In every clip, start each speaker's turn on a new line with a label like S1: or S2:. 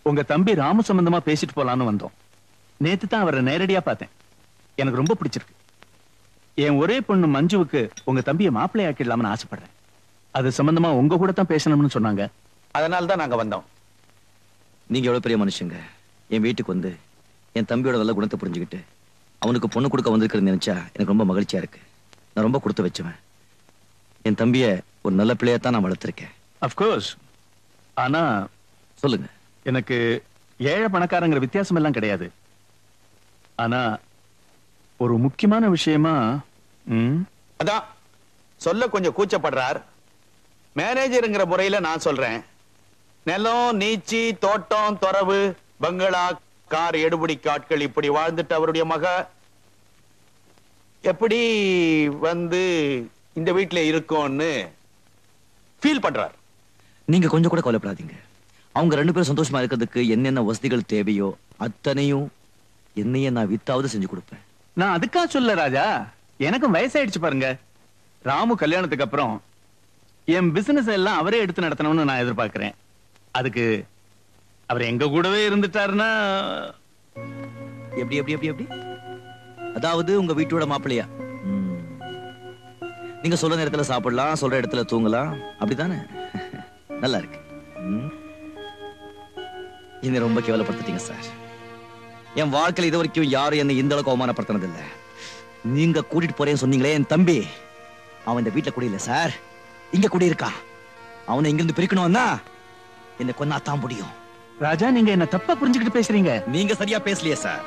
S1: உங்க தம்பி ராமு சம்பந்தமா பேசிட்டு போலான்னு வந்தோம். நேத்து தான் அவரை நேரடியா பார்த்தேன். எனக்கு ரொம்ப பிடிச்சிருக்கு. என் ஒரே பொண்ணு மஞ்சுவுக்கு உங்க தம்பியை மாப்பிள்ளை ஆக்கிடலாம்னு ஆசைப்படுறேன். அது சம்பந்தமா உங்க கூட தான் பேசணும்னு சொன்னாங்க. அதனால தான் நாங்க வந்தோம்.
S2: நீங்க எவ்வளவு பெரிய மனுஷங்க. என் வீட்டுக்கு வந்து என் தம்பியோட நல்ல குணத்தை புரிஞ்சுக்கிட்டு அவனுக்கு பொண்ணு கொடுக்க வந்திருக்கிறது நினைச்சா எனக்கு ரொம்ப மகிழ்ச்சியா இருக்கு. நான் ரொம்ப கொடுத்து வச்சுவேன். என் தம்பிய ஒரு நல்ல பிள்ளையத்தான் நான் வளர்த்திருக்கேன்.
S1: அப்கோர்ஸ். ஆனா
S2: சொல்லுங்க.
S1: எனக்கு ஏழை பணக்காரங்கிற வித்தியாசம் எல்லாம் கிடையாது. ஆனா ஒரு முக்கியமான விஷயமா அதான் சொல்ல கொஞ்சம் கூச்சப்படுறார். மேனேஜருங்கிற முறையில நான் சொல்றேன். நிலம், நீச்சி, தோட்டம், துறவு, பங்களா, கார், எடுபடி காட்கள் இப்படி வாழ்ந்துட்டு அவருடைய மக எப்படி வந்து இந்த வீட்டுல இருக்கும்னு ஃபீல் பண்றார்.
S2: நீங்க கொஞ்சம் கூட கவலைப்படாதீங்க. அவங்க 2 பேரும் சந்தோஷமா இருக்கிறதுக்கு என்னென்ன வசதிகள் தேவையோ அத்தனையும் என்னையே நான் வித்தாவது செஞ்சு கொடுப்பேன்.
S1: நான் அதுக்கா சொல்ல ராஜா, எனக்கும் வயசாயிடுச்சு பாருங்க. ராமு கல்யாணத்துக்கு அப்புறம் என் பிசினஸ் எல்லாம் அவரே எடுத்து நடத்தணும்னு நான் எதிர்பார்க்கிறேன். அதுக்கு அவர் எங்க கூடவே இருந்துட்டாருன்னா.
S2: எப்படி எப்படி எப்படி எப்படி அதாவது உங்க வீட்டோட மாப்பிள்ளையா? நீங்க சொல்ற நேரத்துல சாப்பிடலாம், சொல்ற இடத்துல தூங்கலாம், அப்படித்தானே? நல்லா இருக்கு. என்ன ரொம்ப கேவலப்படுத்திட்டீங்க சார். என் வாழ்க்கையில் இது வரைக்கும் யாரும் என்ன இந்த அளவுக்கு அவமானப்படுத்தினது இல்ல. நீங்க கூட்டிட்டு போறேன்னு சொன்னீங்களே என் தம்பி, அவன் இந்த வீட்டுல குடியில்ல சார், இங்க குடியிருக்கான். அவனை இங்கிருந்து பிரிக்கணும்னா என்ன கொன்னாதான் முடியும்.
S1: ராஜா, நீங்க என்ன தப்பா புரிஞ்சுக்கிட்டு பேசுறீங்க.
S2: நீங்க சரியா பேசலையே சார்.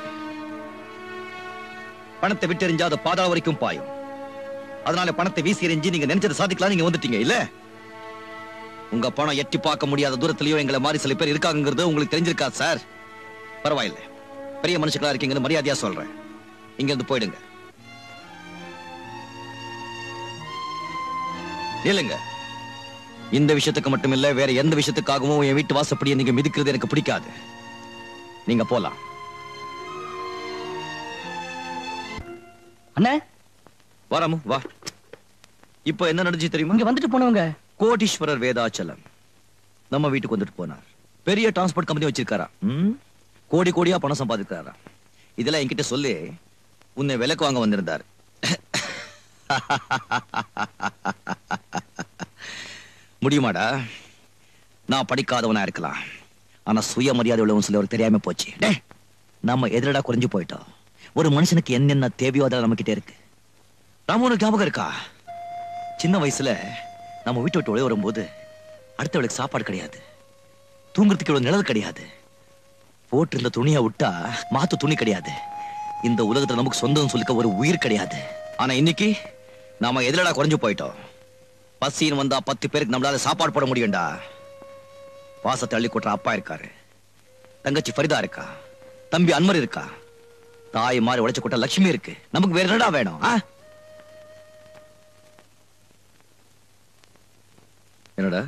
S2: பணத்தை விட்டு எறிஞ்சா அது பாதாள வரைக்கும் பாயும். அதனால பணத்தை வீசி எறிஞ்சு நீங்க நினைச்சதை சாதிக்கலாம் நீங்க வந்துட்டீங்க இல்ல. உங்க பணம் எட்டி பார்க்க முடியாத தூரத்திலயோ எங்களை மாதிரி சில பேர் இருக்காங்கிறது உங்களுக்கு தெரிஞ்சிருக்கா சார்? பரவாயில்ல, பெரிய மனுஷங்களா இருக்கீங்கன்னு மரியாதையா சொல்றேன். இங்க இருந்து போயிடுங்க. இல்லங்க, இந்த விஷயத்துக்கு மட்டும் இல்ல, வேற எந்த விஷயத்துக்காகவும் என் வீட்டு வாசப்படியை நீங்க மிதிக்கிறது எனக்கு பிடிக்காது. நீங்க போலாம்.
S3: அண்ணே
S2: வாராமு வா. இப்ப என்ன நடந்துச்சு தெரியுமா?
S3: இங்க வந்துட்டு போனவங்க
S2: கோடீஸ்வரர் வேதாச்சலம் நம்ம வீட்டுக்கு வந்துட்டு போனார். பெரிய டிரான்ஸ்போர்ட் கம்பெனி வச்சிருக்காரா. கோடி கோடியா பணம் சம்பாதிக்கிறாரா. இதெல்லாம் என்கிட்ட சொல்லி உன்னை விலைக்கு வாங்க வந்திருந்தார். முடியுமாடா? நான் படிக்காதவனா இருக்கலாம், ஆனா சுயமரியாதை உள்ளவன் சிலவர் தெரியாம போச்சு. நம்ம எதிரடா குறைஞ்சு போயிட்டோம். ஒரு மனுஷனுக்கு என்னென்ன தேவையோ அதெல்லாம் நம்ம கிட்டே இருக்கு. ராமு ஞாபகம் இருக்கா? சின்ன வயசுல நம்ம வீட்டை விட்டு ஒளி வரும்போது அடுத்தவளுக்கு சாப்பாடு கிடையாது, தூங்குறதுக்கு இவ்வளவு நிழல் கிடையாது, போட்டு இருந்த துணியை விட்டா மாத்து துணி கிடையாது, இந்த உலகத்துல நமக்கு சொந்தம் சொல்லிக்க ஒரு உயிர் கிடையாது. ஆனா இன்னைக்கு நாம எதிரடா குறைஞ்சு போயிட்டோம். பசின்னு வந்தா 10 பேருக்கு நம்மளால சாப்பாடு போட முடியும்டா. பாசத்தை அள்ளி கொட்டுற அப்பா இருக்காரு, தங்கச்சி ஃபரிதா இருக்கா, தம்பி அன்வர் இருக்கா, தாய் மாதிரி உழைச்சு கொட்ட லட்சுமி இருக்கு. நமக்கு வேற என்னடா வேணும்? என்னடா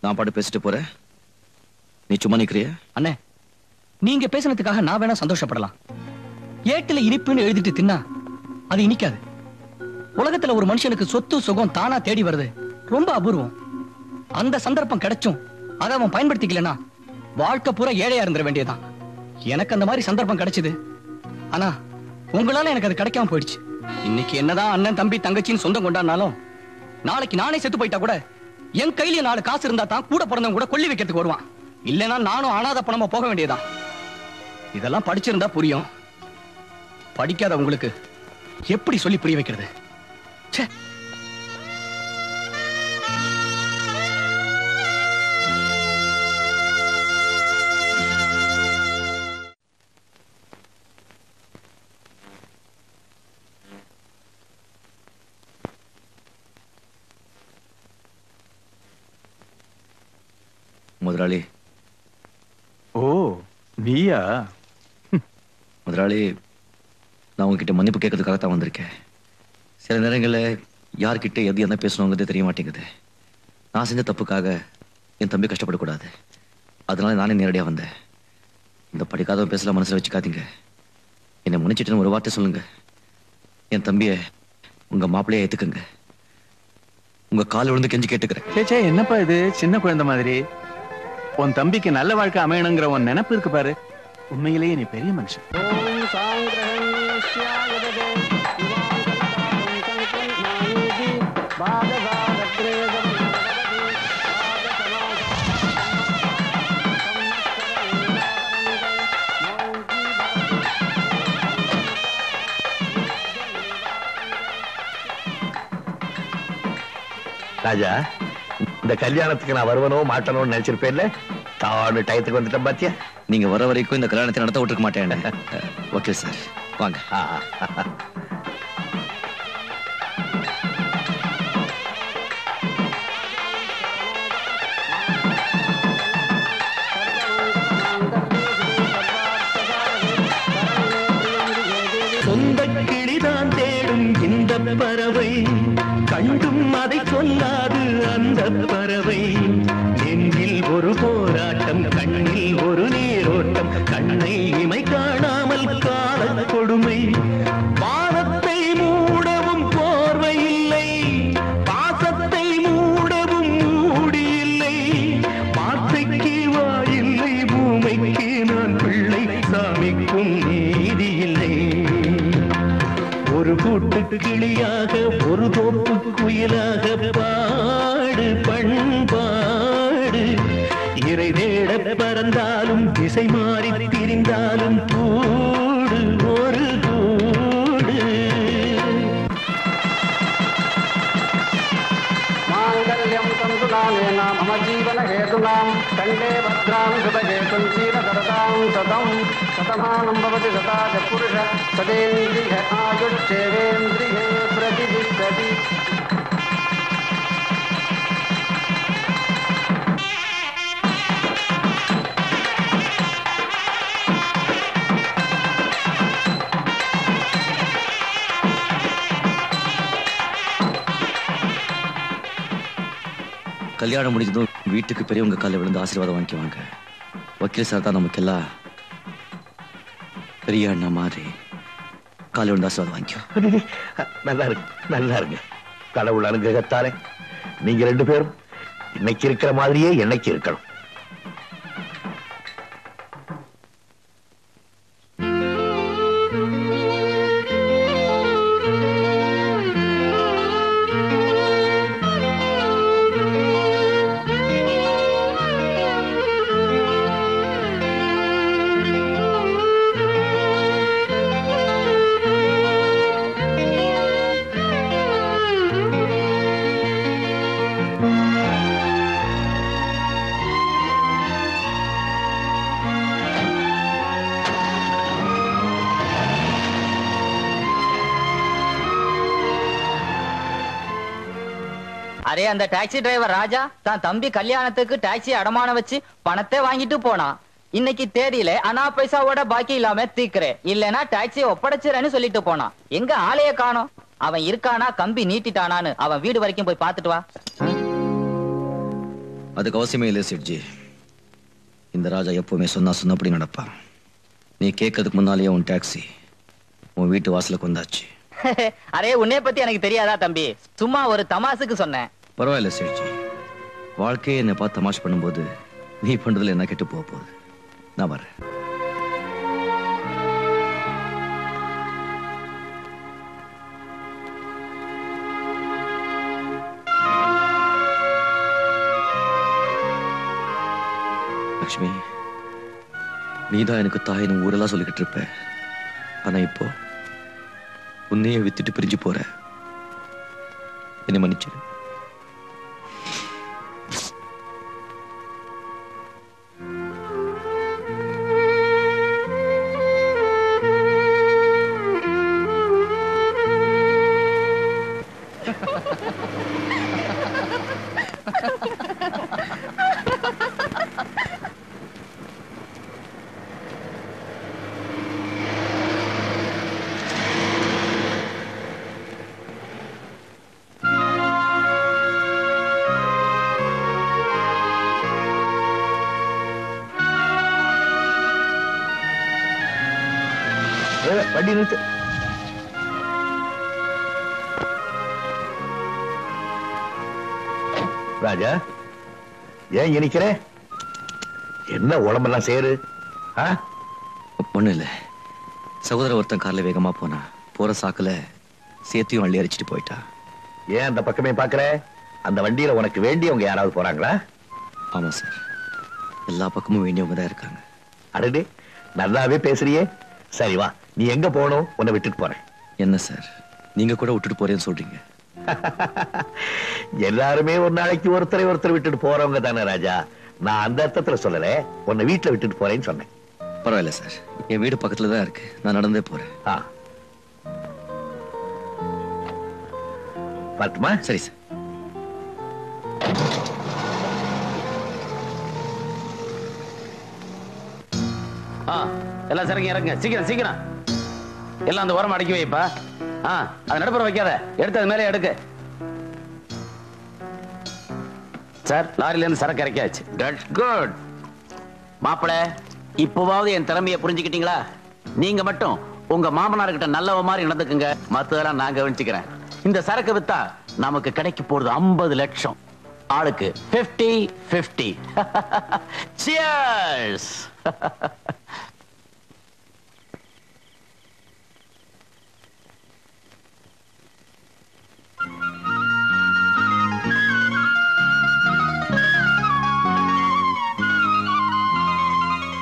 S2: நான் பாட்டு பேசிட்டு போறேன், நீ சும்மா நிக்கிறிய?
S3: அண்ணே, நீங்க பேசினதுக்காக நான் வேணா சந்தோஷப்படலாம். ஏட்டுல இனிப்புன்னு எழுதிட்டு தின்னா அது இனிக்காது. உலகத்துல ஒரு மனுஷனுக்கு சொத்து சுகம் தானா தேடி வருது ரொம்ப அபூர்வம். அந்த சந்தர்ப்பம் கிடைச்சும் அதை அவன் பயன்படுத்திக்கலனா வாழ்க்கை பூரா ஏழையா இருந்துட வேண்டியதான். எனக்கு அந்த மாதிரி சந்தர்ப்பம் கிடைச்சது, ஆனா உங்களால எனக்கு அது கிடைக்காம போயிடுச்சு. இன்னைக்கு என்னதான் அண்ணன் தம்பி தங்கச்சின்னு சொந்தம் கொண்டாடினாலும் நாளைக்கு நானே செத்து போயிட்டா கூட என் கையில 4 காசு இருந்தா தான் கூட பிறந்தவங்க கூட கொல்லி வைக்கிறதுக்கு வருவான். இல்லைன்னா நானும் அனாதை பணமா போக வேண்டியதான். இதெல்லாம் படிச்சிருந்தா புரியும். படிக்காத உங்களுக்கு எப்படி சொல்லி புரிய வைக்கிறது?
S2: முதலாளி.
S1: ஓ, நீயா?
S2: முதலாளி, நான் உங்ககிட்ட மன்னிப்பு கேட்கறதுக்காக தான் வந்திருக்கேன். சில நேரங்களில் யார்கிட்ட எது என்ன பேசணுங்கிறது தெரிய மாட்டேங்குது. நான் செஞ்ச தப்புக்காக என் தம்பி கஷ்டப்படக்கூடாது, அதனால நானே நேரடியாக வந்தேன். இந்த படிக்காதவன் பேசலாம் மனசில் வச்சுக்காதீங்க. என்னை முன்னிச்சிட்டுன்னு ஒரு வார்த்தை சொல்லுங்க. என் தம்பியை உங்க மாப்பிள்ளையை ஏத்துக்குங்க. உங்க கால் விழுந்து கெஞ்சி கேட்டுக்கிறேன்.
S1: என்னப்பா இது சின்ன குழந்தை மாதிரி? உன் தம்பிக்கு நல்ல வாழ்க்கை அமையணுங்கிற உன் நினைப்பு இருக்கு பாரு, உண்மையிலேயே நீ பெரிய மனுஷன்.
S4: ராஜா, இந்த கல்யாணத்துக்கு நான் வருவனோ மாட்டனோன்னு நினைச்சிருப்பேன்ல, தானு டயத்துக்கு வந்துட்டேன் பாத்தியா.
S2: நீங்க வர வரைக்கும் இந்த கல்யாணத்தை நடத்த விட்டுருக்க மாட்டேன். ஓகே சார், வாங்க.
S5: சொந்த கிளிதான் தேடும் இந்த பறவை, கண்டும் அதை சொல்லாது அந்த பறவை. நெஞ்சில் ஒரு போராட்டம், கண்ணில் ஒரு நீரோட்டம், கண்ணை இமை காணாமல் கால கொடுமை. பாதத்தை மூடவும் போர்வை இல்லை, பாசத்தை மூடவும் மூடி இல்லை. வார்த்தைக்கு வாயில்லை, பூமைக்கு நான் பிள்ளை, சாமிக்கும் நீதி இல்லை. ஒரு கூட்டு கிளியாக ஒரு தோப்பு குயிலாக பாடு பண்பாடு. இறை தேட பறந்தாலும் திசை மாறி திரிந்தாலும் கூடு ஒரு கூடு. மாங்கல்யம் தந்துநானேன மம ஜீவன ஹேதுனாம் கண்டே பத்ராம் சுபஹேதும் சீலதரதாம் சதம் சதமானம் பவதி சதாஜ புருஷ சதேந்திரிய ஆயுட்சேவேந்திரியே பிரதிதிஷ்டதி.
S2: கல்யாணம் முடிஞ்சதும் வீட்டுக்கு பெரியவங்க காலில் விழுந்து ஆசீர்வாதம் வாங்கிக்குவாங்க. வக்கீல் சார் தான் நமக்கு எல்லாம் பெரிய அண்ணா மாதிரி காலில் விழுந்து ஆசீர்வாதம் வாங்கிக்கோ.
S4: நல்லா இருக்கு, நல்லா இருக்கு. கடவுள் அனுகிரகத்தாலே நீங்க ரெண்டு பேரும் இன்னைக்கு இருக்கிற மாதிரியே என்னைக்கு இருக்கணும்.
S6: அரே, அந்த டாக்ஸி டிரைவர் ராஜா தான் தம்பி கல்யாணத்துக்கு டாக்ஸி அடமான வச்சு பணத்தை வாங்கிட்டு போனான். இன்னைக்கு தேதியில அனா பைசாவோட பாக்கி இல்லாம தீக்குறேன், இல்லனா டாக்ஸியை ஒப்படைச்சிரன்னு சொல்லிட்டு போனான். எங்க ஆளைய காணோம். அவன் இருக்கானா கம்பி நீட்டிட்டானான்னு அவன் வீடு வரைக்கும் போய் பார்த்துட்டு வா.
S2: அதுக்கு அவசியமே இல்லை சேட்ஜி. இந்த ராஜா எப்பவுமே சொன்னபடி நடப்பான். நீ கேட்கறதுக்கு முன்னாலேயே உன் டாக்ஸி உன் வீட்டு வாசலுக்கு வந்தாச்சு.
S6: அரே, உன்னை பத்தி எனக்கு தெரியாதா தம்பி? சும்மா ஒரு தமாசுக்கு சொன்னேன்.
S2: பரவாயில்ல சேட்ஜி, வாழ்க்கையை என்னை பார்த்து தமாஷ் பண்ணும்போது நீ பண்றதுல என்ன கெட்டு போக போகுது. நான் வரேன். லக்ஷ்மி, நீதான் எனக்கு தாயின்னு ஊரெல்லாம் சொல்லிக்கிட்டு இருப்ப. ஆனா இப்போ உன்னையே வித்துட்டு பிரிஞ்சு போற. என்னை மன்னிச்சிரு.
S4: வண்டி நிறுத்து. ராஜா, ஏன் இனிக்கிற? என்ன உடம்பெல்லாம் சேரு?
S2: ஒண்ணு இல்ல, சகோதர ஒருத்தன் கார்ல வேகமா போனா, போற சாக்குல சேத்தையும் அள்ளி அரிச்சிட்டு போயிட்டா.
S4: ஏன் அந்த பக்கமே பாக்குற? அந்த வண்டியில உனக்கு வேண்டியவங்க யாராவது போறாங்களா?
S2: ஆமா சார், எல்லா பக்கமும் வேண்டியவங்க தான் இருக்காங்க.
S4: அடடே, நல்லாவே பேசுறியே. சரி வா, நீ எங்க போகணும், உன்னை விட்டுட்டு போறேன்.
S2: என்ன சார், நீங்க கூட விட்டுட்டு போறேன்னு சொல்றீங்க?
S4: எல்லாருமே ஒரு நாளைக்கு ஒருத்தர் விட்டுட்டு போறவங்க தானே ராஜா. நான் அந்த அர்த்தத்துல சொல்லல, உன்னை வீட்டுல விட்டுட்டு போறேன்னு சொன்னேன்.
S2: பரவாயில்ல சார், என் வீடு பக்கத்துல தான் இருக்கு, நான் நடந்தே போறேன்.
S4: பார்த்துமா?
S2: சரி சார்.
S7: எல்லாம் சரிங்க, இறங்க சீக்கிரம் சீக்கிரம். எல்லாம் அந்த ஓரம் அடக்கி வைப்பா. அது நடுப்புற வைக்காத, எடுத்து அது மேலே எடுக்கு. சார், லாரில இருந்து சரக்கு இறக்கியாச்சு. That's good. மாப்பிள, இப்போவாவது என் திறமையை புரிஞ்சுக்கிட்டீங்களா? நீங்க மட்டும் உங்க மாமனார்கிட்ட நல்லவ மாதிரி நடந்துக்குங்க, மத்ததெல்லாம் நான் கவனிச்சுக்கிறேன். இந்த சரக்கு வித்தா நமக்கு கிடைக்க போறது 50 லட்சம். ஆளுக்கு 50-50. Cheers.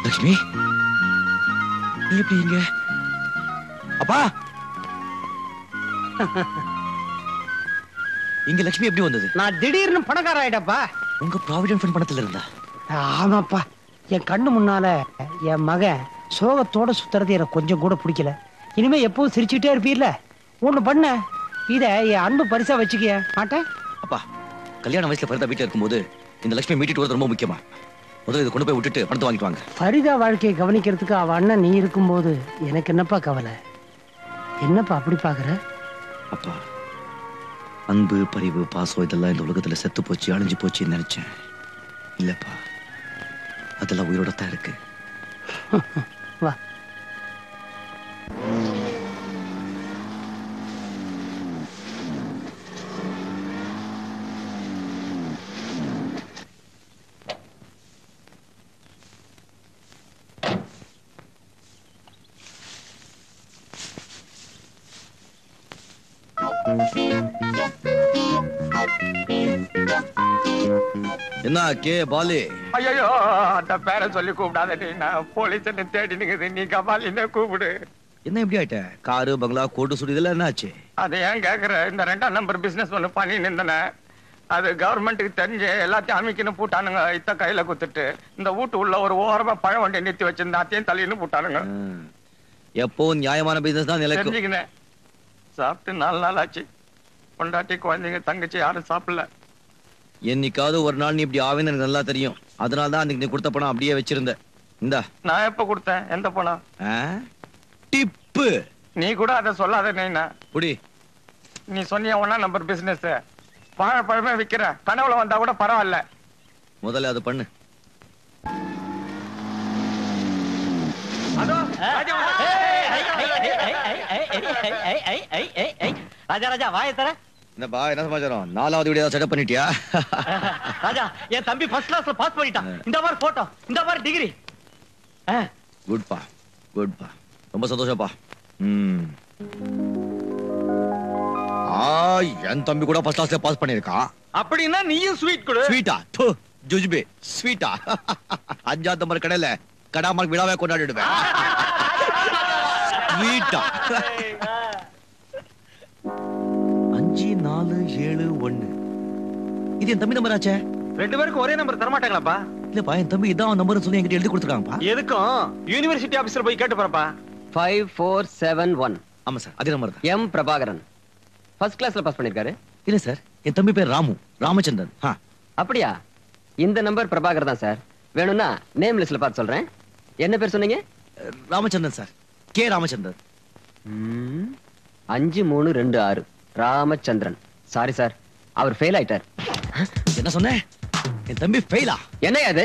S2: லட்சுமி, நீ எப்படி இங்க? அப்பா, இங்க லட்சுமி எப்படி வந்தது?
S8: நான் திடீர்னு பணக்கார ஆயிட்டப்பா.
S2: உங்க ப்ராவிடன்ட் ஃபண்ட் பணத்துல இருந்தா?
S8: ஆமாப்பா, என் கண்ணு முன்னால என் மகன் சோகத்தோட சுத்துறது எனக்கு கொஞ்சம் கூட பிடிக்கல. இனிமே எப்பவும் சிரிச்சுட்டே இருப்பீர்ல, ஒண்ணு பண்ண, இத என் அன்பு பரிசா வச்சுக்க மாட்டேன்.
S2: அப்பா, கல்யாண வயசுல ஃபரிதா வீட்டுல இருக்கும்போது இந்த லட்சுமி மீட்டிட்டு வரது ரொம்ப முக்கியமா. முதல்ல இதை கொண்டு போய் விட்டுட்டு பணத்தை வாங்கிட்டு வாங்க.
S8: ஃபரிதா வாழ்க்கையை கவனிக்கிறதுக்கு அவ அண்ணன் நீ இருக்கும்போது எனக்கு என்னப்பா கவலை? என்னப்பா அப்படி பாக்குற?
S2: அப்பா, அன்பு, பரிவு, பாசம் இதெல்லாம் இந்த உலகத்துல செத்து போச்சு, அழிஞ்சு போச்சுன்னு நினைச்சேன். இல்லப்பா, அதெல்லாம் உயிரோட தான் இருக்கு.
S8: வா.
S2: என்ன கே பாலி?
S1: ஐயோ, அந்த பேரை சொல்லி கூப்பிடாத, நான் போலீஸ் தேடி நிக்குது, நீ கபாலின்னு கூப்பிடு.
S2: என்ன இப்படி ஆயிட்ட? காரு, பங்களா, கோட்டு சுடி இதெல்லாம் என்ன ஆச்சு?
S1: அதை ஏன் கேக்குற? இந்த 2ஆம் நம்பர் பிசினஸ் ஒண்ணு பண்ணி நின்றன, அது கவர்மெண்ட்டுக்கு தெரிஞ்சு எல்லாத்தையும் அமைக்கணும் பூட்டானுங்க. இத்த கையில குத்துட்டு இந்த வீட்டு உள்ள ஒரு ஓரமா பழம் வண்டி நிறுத்தி வச்சிருந்தா அத்தையும் தள்ளின்னு பூட்டானுங்க.
S2: எப்போ நியாயமான பிசினஸ் தான் நிலைக்கும்.
S1: தெரிஞ்சுக்கினேன். சாப்பிட்டு 4 நாள் ஆச்சு. பொண்டாட்டி, குழந்தைங்க, தங்கச்சி யாரும் சாப்பிடல.
S2: என்னைக்காவது ஒரு நாள் நீ இப்படி ஆவேன்னு எனக்கு நல்லா தெரியும். அதனால தான் அன்னைக்கு நீ கொடுத்த பணம் அப்படியே வச்சிருந்த. இந்தா.
S1: நான் எப்ப கொடுத்தேன்? எந்த பணம்?
S2: டிப்பு.
S1: நீ கூட அதை சொல்லாத. நைனா
S2: புடி.
S1: நீ சொன்னிய 1ஆம் நம்பர் பிசினஸ் பழமே விக்கிற, கனவுல வந்தா கூட பரவாயில்ல.
S2: முதல்ல அது பண்ணு.
S6: ராஜா ராஜா வாயை தர.
S2: என்னப்பா, என்ன சமாச்சாரம்? 4வது வீடியோ செட்டப் பண்ணிட்டியா?
S6: ராஜா, என் தம்பி ஃபர்ஸ்ட் கிளாஸ்ல பாஸ் பண்ணிட்டான். இந்த மாதிரி போட்டோ, இந்த மாதிரி டிகிரி.
S2: குட்பா, குட்பா, ரொம்ப சந்தோஷப்பா. என் தம்பி கூட ஃபர்ஸ்ட் கிளாஸ்ல பாஸ் பண்ணிருக்கான்.
S1: அப்படின்னா நீயும் ஸ்வீட் கொடு.
S2: ஸ்வீட்டா? ஜுஜ்பே ஸ்வீட்டா? 5ஆம் நம்பர் கடையில கடாமல் விழாவே கொண்டாடிடுவேன். ஸ்வீட்டா? 5 4 7 1. இது என் தம்பி நம்பர் ஆச்சே.
S1: 2 பேருக்கு ஒரே நம்பர் தர மாட்டாங்களாப்பா?
S2: இல்லப்பா, என் தம்பி இதான் நம்பர் சொல்லி என்கிட்ட எழுதி கொடுத்துருக்காங்கப்பா.
S1: எதுக்கும் யூனிவர்சிட்டி ஆபீஸ்ல போய் கேட்டு போறப்பா.
S6: 5471.
S2: ஆமா சார், அதே நம்பர் தான்.
S6: எம் பிரபாகரன் ஃபர்ஸ்ட் கிளாஸ்ல பாஸ் பண்ணிருக்காரு.
S2: இல்ல சார், என் தம்பி பேர் ராமு, ராமச்சந்திரன்.
S6: அப்படியா? இந்த நம்பர் பிரபாகர் தான் சார். வேணும்னா நேம் லிஸ்ட்ல பார்த்து சொல்றேன். என்ன பேர் சொன்னீங்க?
S2: Ramachandran sir, K Ramachandran.
S6: 5326 Ramachandran. Sorry sir, அவர் ஃபெயில் ஆயிட்டார்.
S2: என்ன சொன்ன? என் தம்பி ஃபெயிலா?
S6: என்ன அது?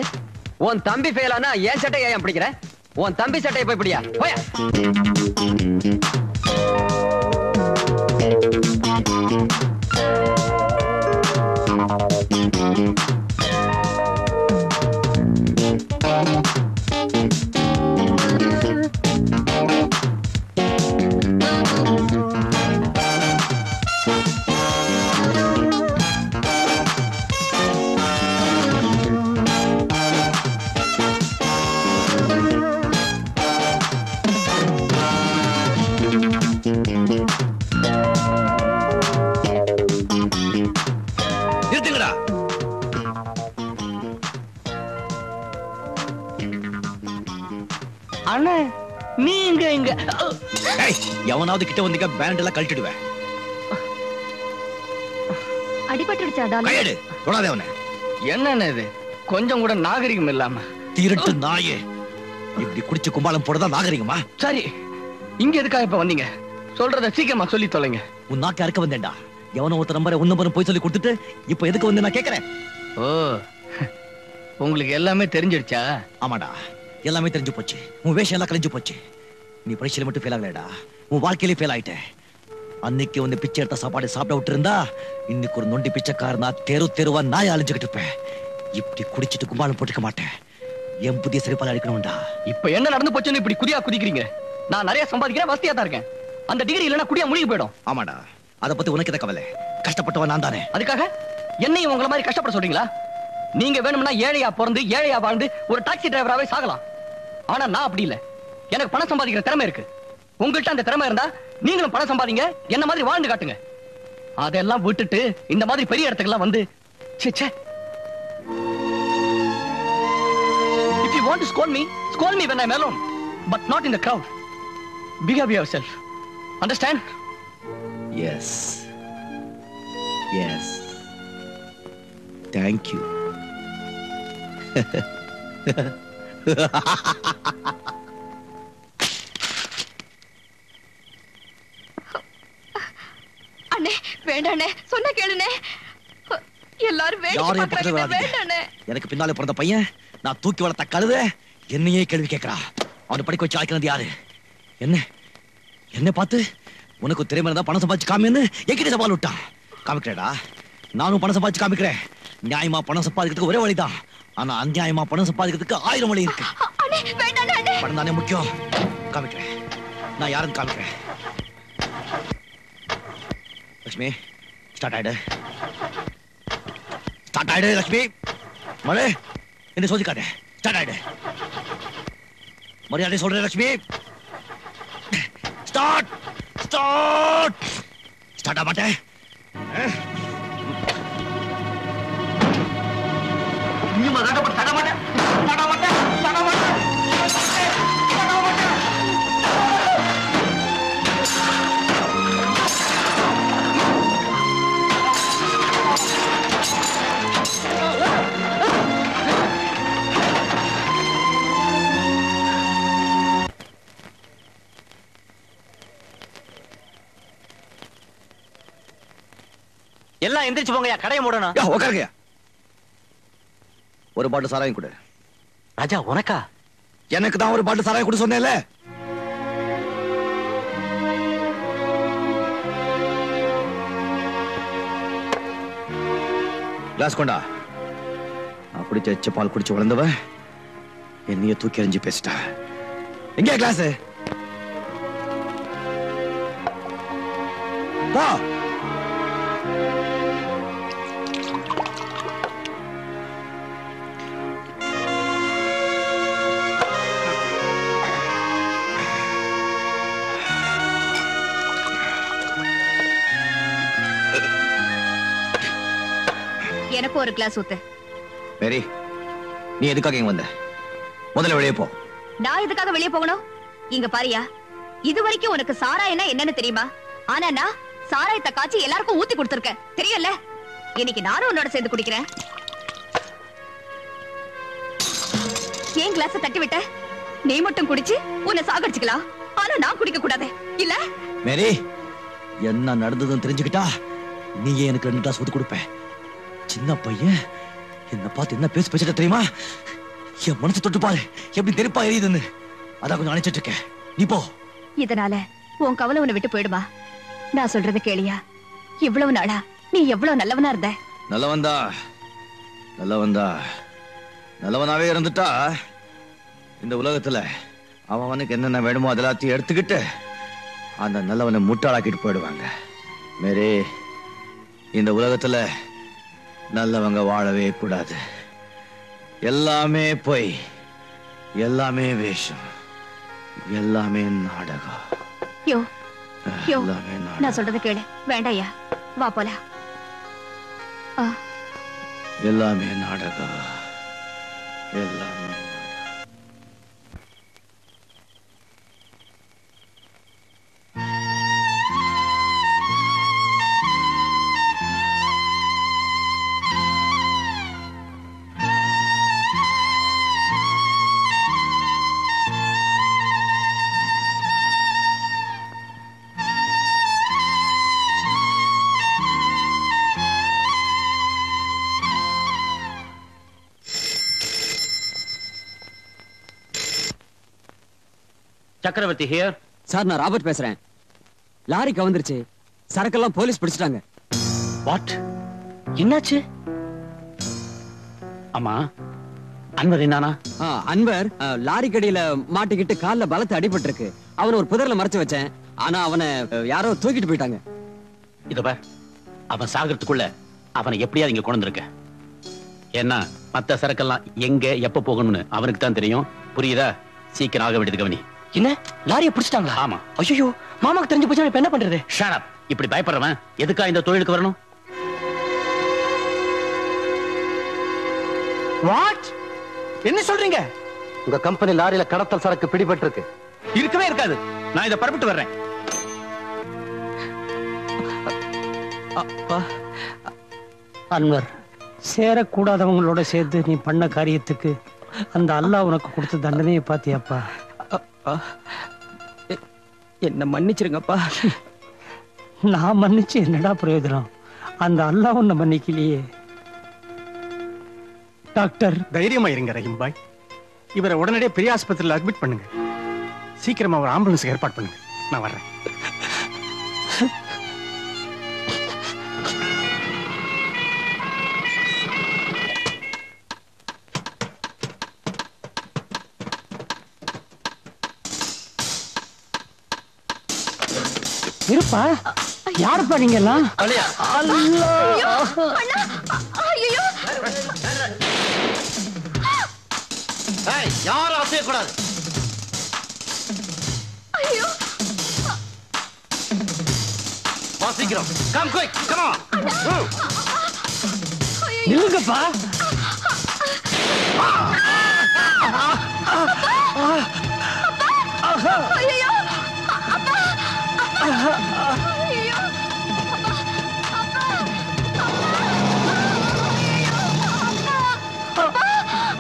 S6: உன் தம்பி ஃபெயில் ஆனா ஏன் சட்டையை ஏன் பிடிக்கிற? உன் தம்பி சட்டையை போய் பிடியா, போயா.
S2: நிறுத்துங்கடா.
S3: அண்ணே நீங்க இங்க
S2: ஏய், எவனாவது கிட்ட வந்தீங்க பேண்ட் எல்லாம் கழட்டிடுவேன்.
S9: அடிபட்டுடுச்சா டாலி?
S2: கையெடு, தொடாதே அவனை.
S3: என்னன்னு இது கொஞ்சம் கூட நாகரிகம் இல்லாம?
S2: திருட்டு நாயே, இப்படி குடிச்சு கும்பாலம் போடுறதா நாகரிகமா?
S3: சரி, இங்க எதுக்காக இப்ப வந்தீங்க? சொல்றத சீக்கிரமா சொல்லி தொலைங்க.
S2: உன் நாக்கு அறுக்க வந்தேன்டா. எவனோ ஒருத்தர் நம்பரை உன்னம்பரம் போய் சொல்லி கொடுத்துட்டு இப்ப எதுக்கு வந்து நான் கேக்குறேன்?
S3: ஓ, உங்களுக்கு எல்லாமே தெரிஞ்சிடுச்சா?
S2: ஆமாடா, எல்லாமே தெரிஞ்சு போச்சு. உன் வேஷம் எல்லாம் கழிஞ்சு போச்சு. நீ பரீட்சையில மட்டும் ஃபெயில் ஆகலடா, உன் வாழ்க்கையிலே ஃபெயில் ஆயிட்ட. அன்னைக்கு வந்து பிச்சை எடுத்த சாப்பாடு சாப்பிட விட்டு இருந்தா இன்னைக்கு ஒரு நொண்டி பிச்சைக்காரனா தெருவா நாய் அழிஞ்சுக்கிட்டு இருப்பேன். இப்படி குடிச்சிட்டு கும்பாலம் போட்டுக்க மாட்டேன். என் புதிய சிறப்பால அடிக்கணும்டா.
S3: இப்ப என்ன நடந்து போச்சுன்னு இப்படி குதியா குதிக்கிறீங்க? நான் நிறைய சம்பாதிக்கிறேன், வசதியா தான் இருக்கேன். அந்த டிகிரி இல்லைன்னா குடியா முழுகி போயிடும்.
S2: ஆமாடா, அத பத்தி உனக்கு எத கவலை? கஷ்டப்பட்டவன் நான் தானே.
S3: அதுக்காக என்னையும் உங்களை மாதிரி கஷ்டப்பட சொல்றீங்களா? நீங்க வேணும்னா ஏழையா பிறந்து ஏழையா வாழ்ந்து ஒரு டாக்ஸி டிரைவராவே சாகலாம். ஆனா நான் அப்படி இல்ல. எனக்கு பணம் சம்பாதிக்கிற திறமை இருக்கு. உங்கள்கிட்ட அந்த திறமை இருந்தா நீங்களும் பணம் சம்பாதிங்க, என்ன மாதிரி வாழ்ந்து காட்டுங்க. அதெல்லாம் விட்டுட்டு இந்த மாதிரி பெரிய இடத்துக்குலாம் வந்து ச்சே. If you want to scold me when I'm alone, but not in the crowd. Behave yourself. Understand?
S2: Yes. Thank you.
S9: அண்ணே வேண்டாண்ணே, சொன்ன கேளுண்ணே. எல்லாரும் வேடிக்கை பார்க்கறாங்க, வேண்டாண்ணே.
S2: எனக்கு பின்னாலே பிறந்த பையன், நான் தூக்கி வளர்த்த கழுத என்னையே கேள்வி கேட்கிறா. அவனை படிக்க வச்சு ஆக்கிறது யாரு? என்ன பார்த்து உனக்கு திறமை இருந்தா பணம் சம்பாதிச்சு காமின்னு என்கிட்ட சவால் விட்டான். காமிக்கிறேடா, நானும் பணம் சம்பாதிச்சு காமிக்கிறேன். நியாயமா பணம் சம்பாதிக்கிறதுக்கு ஒரே வழிதான், ஆனா அநியாயமா பணம் சம்பாதிக்கிறதுக்கு 1000 வழி இருக்கு. பணம் தானே முக்கியம். காமிக்கிறேன், நான் யாருன்னு காமிக்கிறேன். லட்சுமி, ஸ்டார்ட் ஆயிடு லட்சுமி. மழை என்ன சொல்லி காட்டு. ஸ்டார்ட் ஆயிடு. மரியாதை சொல்றேன் லட்சுமி. ஸ்டார்ட் ஆக மாட்டேன்.
S6: எல்லாம் எந்திரிச்சு போங்கயா, கடையை மூடணும்.
S2: உட்காருங்க. ஒரு பாட்டில் சாராயம் கொடு.
S6: ராஜா உனக்கா?
S2: எனக்கு தான் ஒரு பாட்டில் சாராயம் கொடு சொன்னேன்ல. கிளாஸ் கொண்டா. நான் குடிச்ச எச்ச பால் குடிச்சு வளர்ந்தவன் என்னைய தூக்கி எறிஞ்சு பேசிட்டா. எங்க கிளாஸ்? போ.
S9: எனக்கு ஒரு கிளாஸ் ஊத்து.
S2: மேரி, நீ எதுக்காக இங்க வந்த? முதல்ல வெளியே போ.
S9: நான் எதுக்காக வெளியே போகணும்? இங்க பாரியா, இது வரைக்கும் உனக்கு சாராயம்னா என்னன்னு தெரியுமா? ஆனா நான் சாராயத்தை காய்ச்சி எல்லாருக்கும் ஊத்தி கொடுத்திருக்கேன், தெரியல? இன்னைக்கு நானும் உன்னோட சேர்ந்து குடிக்கிறேன். ஏன் கிளாஸ தட்டி விட்ட? நீ மட்டும் குடிச்சு உன்னை சாகடிச்சுக்கலாம், ஆனா நான் குடிக்க கூடாது இல்ல?
S2: மேரி, என்ன நடந்ததுன்னு தெரிஞ்சுக்கிட்டா நீயே எனக்கு 2 கிளாஸ் ஊத்தி கொடுப்ப. சின்ன பையன் என்ன பார்த்து என்ன பேசிட்ட தெரியுமா? என் மனசு தொட்டு பாரு, எப்படி நெருப்பா எரியுதுன்னு. அதான் கொஞ்சம் அணைச்சிட்டு இருக்கேன். நீ போ.
S9: இதனால உன் கவலை உன்னை விட்டு போயிடுமா? நான் சொல்றது கேளியா? இவ்வளவு நாளா நீ எவ்வளவு நல்லவனா இருந்த.
S2: நல்லவனாவே இருந்துட்டா இந்த உலகத்துல அவனுக்கு என்னென்ன வேணுமோ அதெல்லாத்தையும் எடுத்துக்கிட்டு அந்த நல்லவனை முட்டாளாக்கிட்டு போயிடுவாங்க. மேரே, இந்த உலகத்துல நல்லவங்க வாழவே கூடாது. எல்லாமே பொய், எல்லாமே வேஷம், எல்லாமே நாடகம்.
S9: யோ யோ, நான் சொல்றது கேளு. வேண்டாயா, வா போலாம்.
S2: எல்லாமே நாடகம், எல்லாமே.
S7: சக்கரவர்த்தி ஹியர்.
S10: சார், நான் ராபர்ட் பேசுறேன். லாரி கவுந்துருச்சு, சரக்கெல்லாம் போலீஸ் பிடிச்சிட்டாங்க.
S7: வாட்?
S3: என்னாச்சு?
S7: அம்மா, அன்வர் என்னானா?
S10: அன்வர் லாரி கடியில மாட்டிக்கிட்டு கால்ல பலத்து அடிபட்டு இருக்கு. அவனை ஒரு புதர்ல மறைச்சு வச்சேன். ஆனா அவனை யாரோ தூக்கிட்டு போயிட்டாங்க.
S7: இத பார், அவன் சாகிறதுக்குள்ள அவனை எப்படியாவது இங்க கொண்டு வந்திருக்க. ஏன்னா மத்த சரக்கெல்லாம் எங்க எப்ப போகணும்னு அவனுக்கு தான் தெரியும். புரியுதா? சீக்கிரம் ஆக வேண்டியது கவனி.
S3: என்ன, லாரியை பிடிச்சிட்டாங்களா?
S7: ஆமா.
S3: ஐயோ, மாமாக்கு தெரிஞ்சு போச்சு, இப்ப என்ன பண்றது?
S7: Shut up. இப்படி பயப்படுறவன் எதுக்கா இந்த தொழிலுக்கு வரணும்?
S1: வாட்? என்ன சொல்றீங்க?
S5: உங்க கம்பெனி லாரியில கடத்தல் சரக்கு பிடிபட்டு இருக்கு.
S1: இருக்கவே இருக்காது. நான் இதை பரப்பிட்டு வர்றேன்.
S8: அன்வர், சேரக்கூடாதவங்களோட சேர்த்து நீ பண்ண காரியத்துக்கு அந்த அல்லாஹ் உனக்கு கொடுத்த தண்டனையை பாத்தியாப்பா?
S10: என்ன மன்னிச்சிருங்கப்பா.
S8: நான் மன்னிச்சு என்னடா பிரயோஜனம்? அந்த அல்லாஹ் உன்னை மன்னிக்கலையே. டாக்டர்,
S11: தைரியமா இருங்க ரஹீம் பாய். இவரை உடனடியே பெரிய ஆஸ்பத்திரியில் அட்மிட் பண்ணுங்க. சீக்கிரமா ஒரு ஆம்புலன்ஸ் ஏற்பாடு பண்ணுங்க. நான் வர்றேன்.
S8: இருப்பா, யாருப்பா நீங்க எல்லாம்?
S7: யாரும் அசையக்கூடாது. வாசிக்கிறோம். Come quick, come on.
S8: நில்லுங்கப்பா.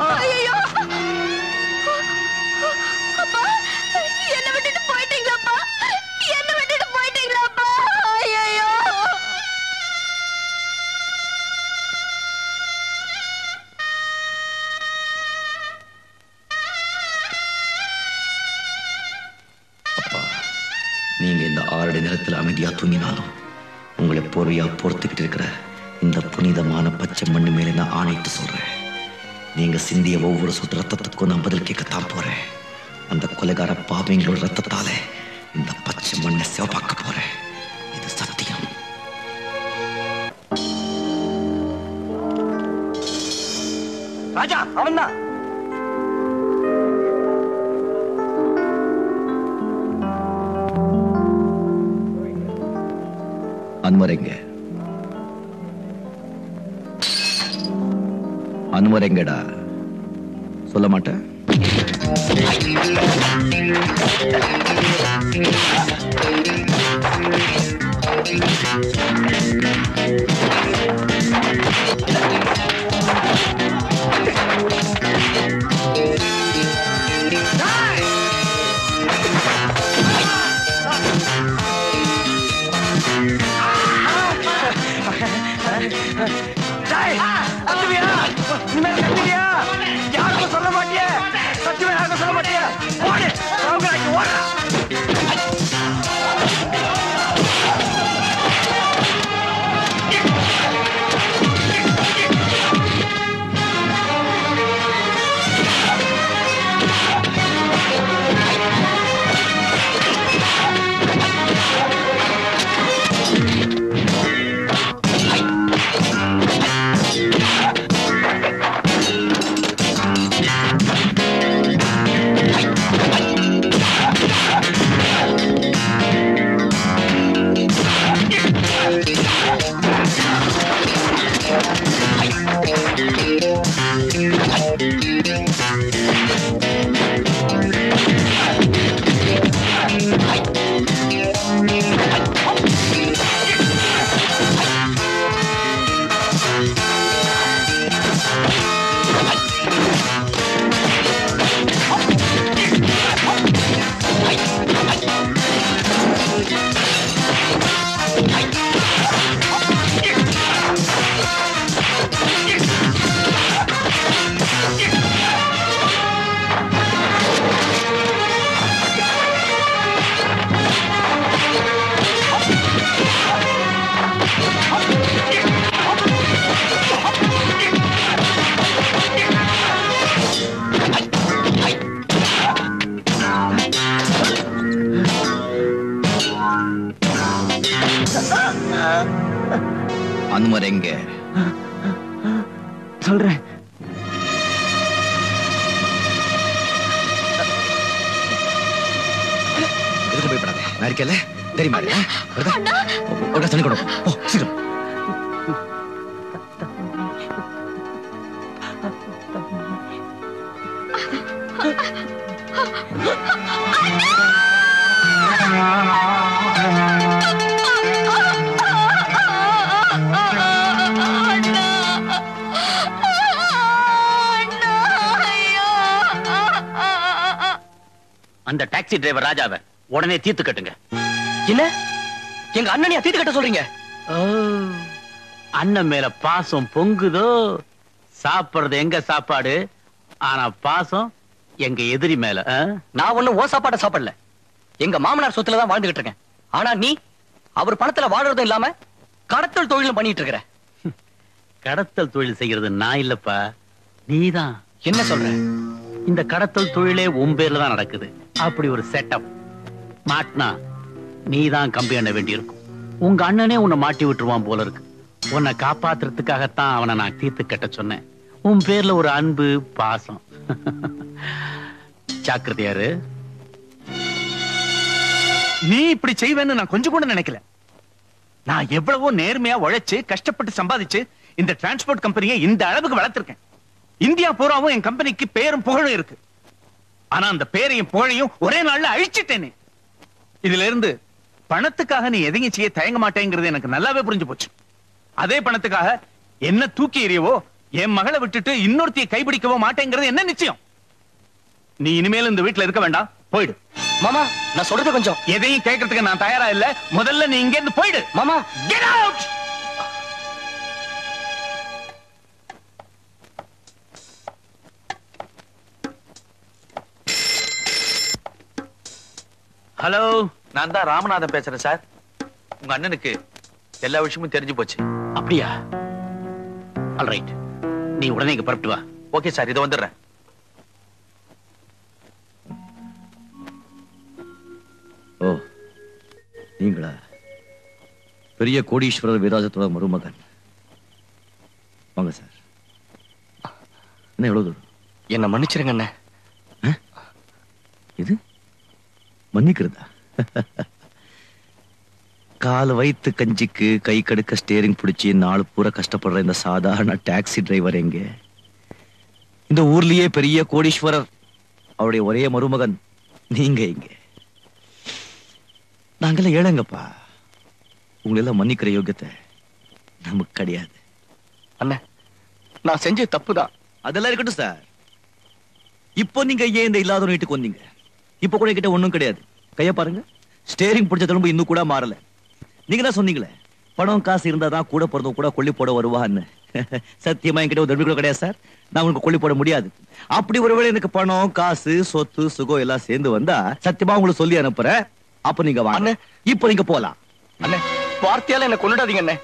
S9: ஐயோ, என்ன விட்டுட்டு போயிட்டீங்களாப்பா? என்ன விட்டுட்டு போயிட்டீங்களாப்பா? ஐயோ,
S2: நீங்க இந்த 6 அடி நிலத்தில் அமைதியா தூங்கினாலும் உங்களை போர்வையா பொறுத்துக்கிட்டு இருக்கிற இந்த புனிதமான பச்சை மண்ணு மேல நான் ஆணையிட்டு சொல்றேன். நீங்க சிந்திய ஒவ்வொரு சொட்டு ரத்தத்துக்கும் நான் பதில் கேட்கத்தான் போறேன். அந்த கொலைகார பாவிங்களோட ரத்தத்தால இந்த பச்சை மண்ணை சிவப்பாக்க போறேன். இது சத்தியம்.
S3: ராஜா, அவன் தான்.
S2: அன்வரைங்க, அன்வரைங்கடா. சொல்ல மாட்டேன்.
S3: யாருக்கும் சொல்ல மாட்டிய? சத்தியமா யாருக்கும் சொல்ல மாட்டிய? ஓடு, அவங்களாக்கி ஓடுறா.
S2: கஸ்டமர் எங்க?
S11: சொல்றேன்.
S2: எதுக்கு பயப்படாத, நான் இருக்கேன்ல, தெரியுமா? ஒரு தண்ணி கொடு, போ சீக்கிரம்.
S7: அந்த டாக்ஸி டிரைவர் ராஜாவை உடனே தீர்த்து கட்டுங்க.
S3: என்ன, எங்க அண்ணனையா தீர்த்து கட்ட சொல்றீங்க?
S7: அண்ணன் மேல பாசம் பொங்குதோ? சாப்பிடுறது எங்க சாப்பாடு, ஆனா பாசம் எங்க எதிரி மேல.
S3: நான் ஒண்ணும் ஓ சாப்பாட்ட சாப்பிடல, எங்க மாமனார் சொத்துல தான் வாழ்ந்துகிட்டு இருக்கேன். ஆனா நீ அவர் பணத்துல வாழறதும் இல்லாம கடத்தல் தொழிலும் பண்ணிட்டு இருக்கிற.
S7: கடத்தல் தொழில் செய்யறது நான் இல்லப்பா, நீதான்.
S3: என்ன சொல்ற?
S7: இந்த கடத்தல் தொழிலே உன் பேர்ல தான் நடக்குது. அப்படி ஒரு செட்டப் மாட்டினா நீதான் கம்பி எண்ண வேண்டியிருக்கும். உங்க அண்ணனே உன்னை மாட்டி விட்டுருவான் போல இருக்கு. உன்னை காப்பாத்துறதுக்காகத்தான் அவனை நான் தீர்த்து கட்ட சொன்னேன். உன் பேர்ல ஒரு அன்பு பாசம். ஜாக்கிரதையாரு.
S1: நீ இப்படி செய்வேன்னு நான் கொஞ்சம் கூட நினைக்கல. நான் எவ்வளவோ நேர்மையா உழைச்சு கஷ்டப்பட்டு சம்பாதிச்சு இந்த டிரான்ஸ்போர்ட் கம்பெனியை இந்த அளவுக்கு வளர்த்திருக்கேன். இந்தியா பூராவும் என் கம்பெனிக்கு பேரும் புகழும் இருக்கு. ஆனா அந்த பேரையும் புகழையும் ஒரே நாள்ல அழிச்சிட்டேனே. இதுல இருந்து பணத்துக்காக நீ எதையும் செய்ய தயங்க மாட்டேங்கிறது எனக்கு நல்லாவே புரிஞ்சு போச்சு. அதே பணத்துக்காக என்ன தூக்கி எறியவோ என் மகளை விட்டுட்டு இன்னொருத்தையை கைபிடிக்கவோ மாட்டேங்கிறது என்ன நிச்சயம்? நீ இனிமேல் இந்த வீட்டுல இருக்க வேண்டாம், போயிடு.
S3: மாமா, நான் சொல்றது கொஞ்சம்.
S1: எதையும் கேட்கறதுக்கு நான் தயாரா இல்ல. முதல்ல நீ இங்க இருந்து போயிடு.
S3: மாமா,
S1: கெட் அவுட்.
S7: ஹலோ,
S1: நான் தான் ராமநாதன் பேசுறேன் சார். உங்க அண்ணனுக்கு எல்லா விஷயமும் தெரிஞ்சு போச்சு.
S7: அப்படியா? ஆல்ரைட், நீ உடனே இங்க புறப்பட்டு வா.
S1: ஓகே சார், இதை வந்துடுறேன்.
S2: ஓ, நீங்களா? பெரிய கோடீஸ்வரர் வீராஜத்தோட மருமகன். வாங்க சார். என்ன எவ்வளவு தூரம்?
S3: என்ன மன்னிச்சிருங்க அண்ணே.
S2: இது மன்னிக்கிறதா? கால் வைத்து கஞ்சிக்கு கை கடுக்க ஸ்டேரிங் பிடிச்சி நாலு பூரா கஷ்டப்படுற இந்த சாதாரண டாக்ஸி டிரைவர் எங்க? இந்த ஊர்லயே பெரிய கோடீஸ்வரர் அவருடைய ஒரே மருமகன் நீங்க இங்க. நாங்கெல்லாம் ஏழைங்கப்பா. உங்களெல்லாம் மன்னிக்கிற யோகியத்தை நமக்கு கிடையாது.
S3: அண்ணே, நான் செஞ்ச தப்புதான்.
S2: அதெல்லாம் இருக்கட்டும் சார். இப்போ நீங்க ஏன் இந்த இல்லாத வீட்டுக்கு வந்தீங்க? இப்ப கூட கிட்ட ஒண்ணும் கிடையாது. கைய பாருங்க, ஸ்டேரிங் பிடிச்ச திரும்ப இன்னும் கூட மாறல. நீங்க தான் சொன்னீங்களே, பணம் காசு இருந்தாதான் கூட பிறந்தவங்க கூட கொல்லி போட வருவான்னு. சத்தியமா என்கிட்ட ஒரு தடவை கூட கிடையாது சார். நான் உங்களுக்கு கொல்லி போட முடியாது. அப்படி ஒருவேளை எனக்கு பணம் காசு சொத்து சுகம் எல்லாம் சேர்ந்து வந்தா சத்தியமா உங்களுக்கு சொல்லி அனுப்புறேன். அப்ப நீங்க வாங்க. இப்ப நீங்க போலாம்.
S3: அண்ணே, வார்த்தையால என்ன கொண்டுடாதீங்க அண்ணே.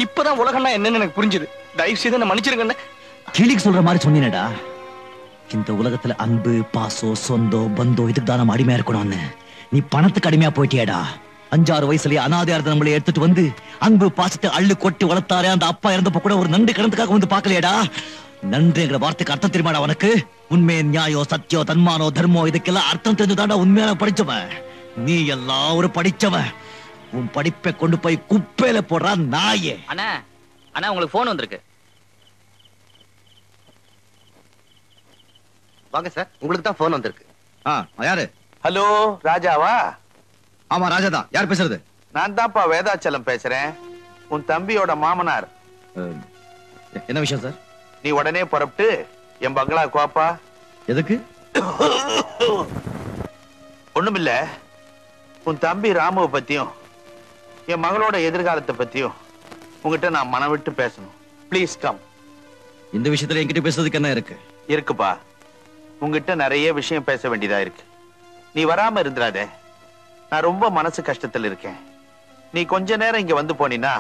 S3: இப்பதான் உலகம்னா என்னன்னு எனக்கு புரிஞ்சுது. தயவு செய்து என்ன மன்னிச்சிருங்க அண்ணே.
S2: கிளிக்கு சொல்ற மாதிரி சொன்னீனடா. இந்த உலகத்துல அன்பு பாசம் சொந்தம் பந்தம் இதுக்கு தான் நம்ம அடிமையா இருக்கணும்னு. நீ பணத்துக்கு அடிமையா போயிட்டியாடா. 5-6 வயசுலயே அனாதையா இருந்த நம்மளை எடுத்துட்டு வந்து அன்பு பாசத்தை அள்ளு கொட்டி வளர்த்தாரே அந்த அப்பா இறந்தப்ப கூட ஒரு நன்றி கடந்துக்காக வந்து பாக்கலையடா. நன்றிங்கிற வார்த்தைக்கு அர்த்தம் தெரியுமாடா உனக்கு? உண்மை நியாயம் சத்தியம் தன்மானோ தர்மம் இதுக்கெல்லாம் அர்த்தம் தெரிஞ்சுதாண்டா உண்மையான படிச்சவன். நீ எல்லாம் ஒரு படிச்சவன். உன் படிப்பை கொண்டு போய் குப்பையில போடுறா நாயே.
S6: அண்ணா அண்ணா, உங்களுக்கு போன் வந்திருக்கு.
S5: வாங்க சார், உங்களுக்கு தான் போன் வந்திருக்கு.
S2: யாரு?
S1: ஹலோ, ராஜாவா?
S2: ஆமா, ராஜா தான். யார் பேசுறது?
S1: நான் தான்ப்பா வேதாச்சலம் பேசுறேன், உன் தம்பியோட மாமனார்.
S2: என்ன விஷயம் சார்?
S1: நீ உடனே புறப்பட்டு என் பங்களா கோப்பா.
S2: எதுக்கு?
S1: ஒண்ணுமில்ல, உன் தம்பி ராமுவை பத்தியும் என் மகளோட எதிர்காலத்தை பத்தியும் உங்ககிட்ட நான் மனம் விட்டு பேசணும். Please come.
S2: இந்த விஷயத்துல என்கிட்ட பேசுறதுக்கு என்ன இருக்கு?
S1: இருக்குப்பா, உங்ககிட்ட நிறைய விஷயம் பேச வேண்டியதா இருக்கு. நீ வராம இருந்துடாதே. நான் ரொம்ப மனசு கஷ்டத்துல இருக்கேன். நீ கொஞ்ச நேரம் இங்க வந்து போனீன்னா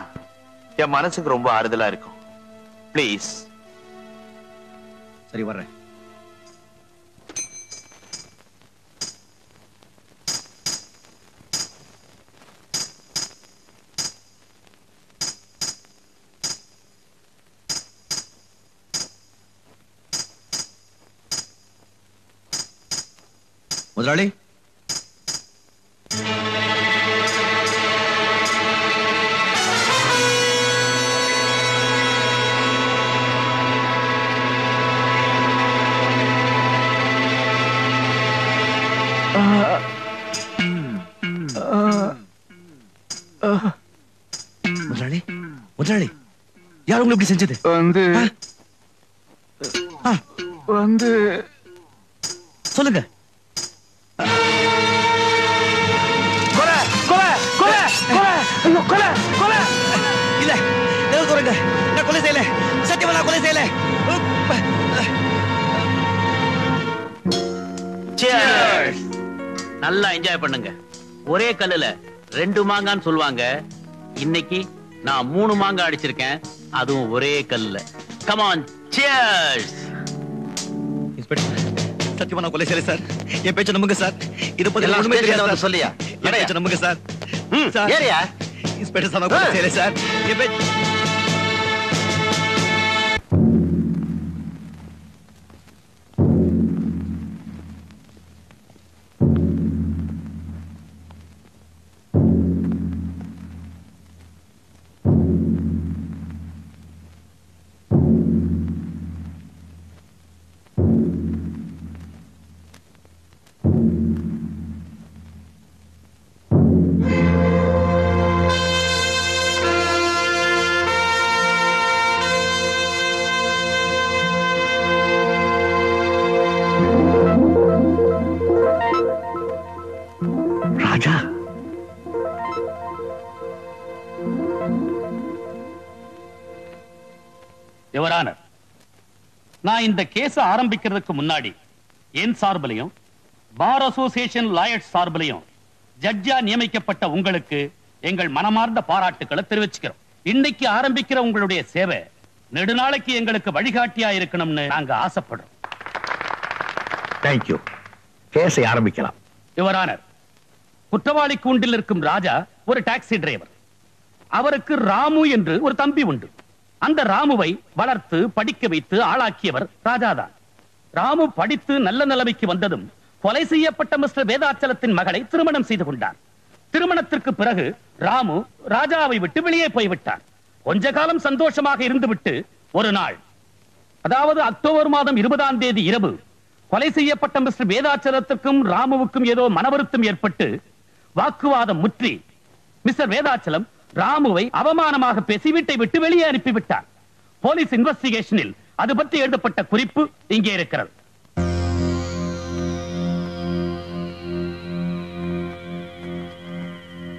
S1: என் மனசுக்கு ரொம்ப ஆறுதலா இருக்கும். ப்ளீஸ்.
S2: சரி, வர்றேன். முதலாளி. முதலாளி, முதலாளி, யார் உங்களை இப்படி செஞ்சது?
S1: வந்து
S2: சொல்லுங்க.
S1: கொலை கொலை கொலை கொலை ஐயோ கொலை கொலை
S2: இல்ல, சொல்லுங்க, நான் கொலை செய்யல, சத்தியமா நான் கொலை செய்யல.
S7: நல்லா என்ஜாய் பண்ணுங்க. ஒரே கல்லுல 2 மாங்கான்னு சொல்லுவாங்க. இன்னைக்கு நான் 3 மாங்காய் அடிச்சிருக்கேன், அதுவும் ஒரே கல்லுல. Come on, cheers.
S2: சத்தியமா நான் கொலை செய்யல சார். என் பேச்ச நம்புங்க சார். இது பத்தி ஒண்ணுமே தெரியாது
S7: சொல்லியா?
S2: என் பேச்ச நம்புங்க சார்.
S7: ஏரியா
S2: இன்ஸ்பெக்டர் சார், நான் கொலை செய்யல சார். என் பேச்ச
S4: ராஜா,
S12: யுவர் ஆனர், நான் இந்த கேஸ ஆரம்பிக்கிறதுக்கு முன்னாடி என் சார்பிலையும் பார் அசோசியேஷன் லாயர்ஸ் சார்பிலையும் ஜட்ஜா நியமிக்கப்பட்ட உங்களுக்கு எங்கள் மனமார்ந்த பாராட்டுக்களை தெரிவிச்சுக்கிறோம். இன்னைக்கு ஆரம்பிக்கிற உங்களுடைய சேவை நெடுநாளைக்கு எங்களுக்கு வழிகாட்டியா இருக்கணும்னு நாங்க ஆசைப்படுறோம்.
S4: தேங்க்யூ. கேஸை ஆரம்பிக்கலாம்.
S12: யுவர் ஆனர், குற்றவாளி கூண்டில் இருக்கும் ராஜா ஒரு டாக்ஸி டிரைவர். அவருக்கு ராமு என்று ஒரு தம்பி உண்டு. அந்த ராமுவை வளர்த்து படிக்க வைத்து ஆளாக்கியவர் ராஜாதான். ராமு படித்து நல்ல நிலைமைக்கு வந்ததும் கொலை செய்யப்பட்ட மிஸ்டர் வேதாச்சலத்தின் மகளை திருமணம் செய்து கொண்டார். திருமணத்திற்கு பிறகு ராமு ராஜாவை விட்டு வெளியே போய்விட்டார். கொஞ்ச காலம் சந்தோஷமாக இருந்துவிட்டு ஒரு நாள், அதாவது அக்டோபர் மாதம் 20ஆம் தேதி இரவு, கொலை செய்யப்பட்ட மிஸ்டர் வேதாச்சலத்திற்கும் ராமுவுக்கும் ஏதோ மனவருத்தம் ஏற்பட்டு வாக்குவாதம் முற்றி மிஸ்டர் வேதாச்சலம் ராமுவை அவமானமாக பேசி வீட்டை விட்டு வெளியே அனுப்பிவிட்டார். போலீஸ் இன்வெஸ்டிகேஷனில் அது பற்றி எழுதப்பட்ட குறிப்பு இங்கே இருக்கிறது.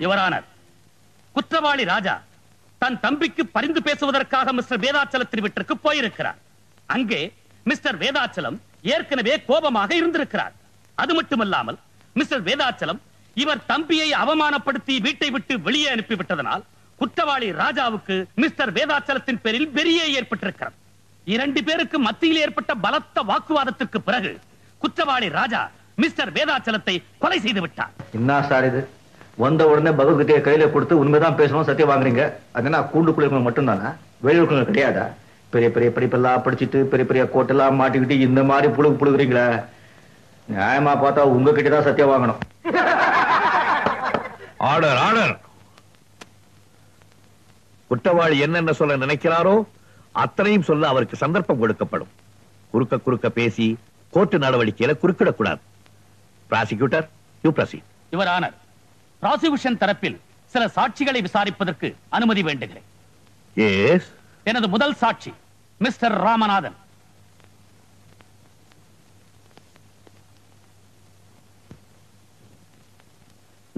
S12: யுவர் ஆனர், குற்றவாளி ராஜா தன் தம்பிக்கு பரிந்து பேசுவதற்காக மிஸ்டர் வேதாச்சலத்தின் வீட்டிற்கு போயிருக்கிறார். அங்கே மிஸ்டர் வேதாச்சலம் ஏற்கனவே கோபமாக இருந்திருக்கிறார். அது மட்டுமல்லாமல் மிஸ்டர் வேதாச்சலம் இவர் தம்பியை அவமானப்படுத்தி வீட்டை விட்டு வெளியே அனுப்பிவிட்டதனால் குற்றவாளி ராஜாவுக்கு மிஸ்டர் வேதாச்சலத்தின் பேரில் வெறியே ஏற்பட்டிருக்கிறது. 2 பேருக்கு மத்தியில் ஏற்பட்ட பலத்த வாக்குவாதத்திற்கு பிறகு குற்றவாளி ராஜா மிஸ்டர் வேதாச்சலத்தை கொலை செய்து விட்டார்.
S13: என்ன சார் இது? வந்த உடனே பகவத்கீதையை கையில கொடுத்து உண்மைதான் பேசணும் சத்தியம் வாங்குறீங்க. அதுனா கூண்டுக்குள்ள மட்டும்தானா? வெளியூருக்குள்ள கிடையாதா? பெரிய பெரிய படிப்பெல்லாம் படிச்சுட்டு பெரிய பெரிய கோட்டெல்லாம் மாட்டிக்கிட்டு இந்த மாதிரி புழுகுறீங்களா? நியாயமா பார்த்தா உங்ககிட்ட தான் சத்தியம் வாங்கணும்.
S4: Order, order. குற்றவாளி என்னென்ன சொல்ல நினைக்கிறாரோ அத்தனையும் சொல்ல அவருக்கு சந்தர்ப்பம் கொடுக்கப்படும். குறுக்க குறுக்க பேசி கோர்ட்டு நடவடிக்கையில குறுக்கிடக்கூடாது. Prosecutor, you proceed.
S12: Your honour, prosecution தரப்பில் சில சாட்சிகளை விசாரிப்பதற்கு அனுமதி வேண்டுகிறேன்.
S4: எஸ்.
S12: எனது முதல் சாட்சி மிஸ்டர் ராமநாதன்.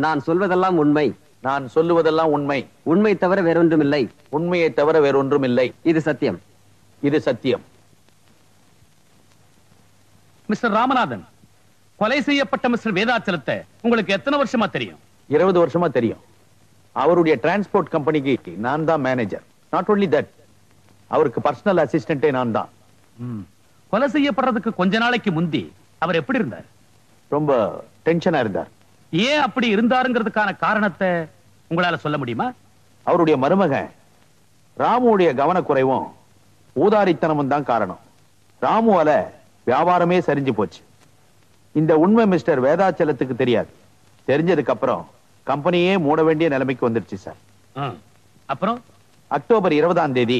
S10: நான் சொல்வதெல்லாம் உண்மை.
S1: நான் சொல்லுவதெல்லாம் உண்மை.
S10: உண்மை தவிர வேறொன்றும் இல்லை.
S1: உண்மையை தவிர வேறொன்றும் இல்லை.
S10: இது சத்தியம்.
S1: இது சத்தியம்.
S12: மிஸ்டர் ராமநாதன், கொலை செய்யப்பட்ட மிஸ்டர் வேதாச்சலத்தை உங்களுக்கு எத்தனை வருஷமா தெரியும்?
S1: 20 வருஷமா தெரியும். அவருடைய டிரான்ஸ்போர்ட் கம்பெனிக்கு நான் தான் மேனேஜர். நாட் ஒன்லி தட், அவருக்கு பர்சனல் அசிஸ்டன்டே நான் தான்.
S12: கொலை செய்யப்படுறதுக்கு கொஞ்ச நாளைக்கு முந்தி அவர் எப்படி இருந்தார்?
S1: ரொம்ப டென்ஷனா இருந்தார்.
S12: ஏன் அப்படி இருந்தாருங்கிறதுக்கான காரணத்தை உங்களால சொல்ல முடியுமா?
S1: அவருடைய மருமகன் ராமுடைய கவனக்குறைவும் ஊதாரித்தனமும் தான் காரணம். ராமுவால வியாபாரமே சரிஞ்சு போச்சு. இந்த உண்மை மிஸ்டர் வேதாச்சலத்துக்கு தெரியாது. தெரிஞ்சதுக்கு அப்புறம் கம்பெனியே மூட வேண்டிய நிலைமைக்கு வந்துருச்சு சார்.
S12: அப்புறம்
S1: அக்டோபர் 20ஆம் தேதி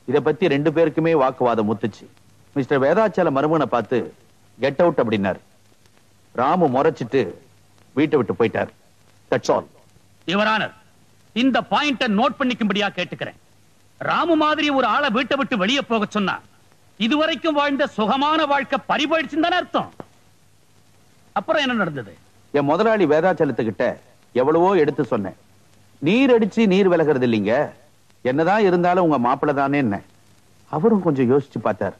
S1: இத பத்தி 2 பேருக்குமே வாக்குவாதம் முத்துச்சு. மிஸ்டர் வேதாச்சல மருமகனை பார்த்து கெட் அவுட் அப்படின்னாரு. ராமு முறைச்சிட்டு வீட்டை விட்டு போயிட்டார். That's all.
S12: யுவர் ஆனர், இந்த பாயிண்ட நோட் பண்ணிக்கும்படியா கேட்டுக்கிறேன். ராமு மாதிரி ஒரு ஆளை வீட்டை விட்டு வெளியே போக சொன்னா இதுவரைக்கும் வாழ்ந்த சுகமான வாழ்க்கை பறிபோயிடுச்சுன்னு தானே அர்த்தம். அப்புறம் என்ன நடந்தது?
S1: என் முதலாளி வேதாச்சலத்துக்கிட்ட எவ்வளவோ எடுத்து சொன்னேன். நீர் அடிச்சு நீர் விலகிறது இல்லைங்க, என்னதான் இருந்தாலும் உங்க மாப்பிள்ள தானே என்ன. அவரும் கொஞ்சம் யோசிச்சு பார்த்தார்.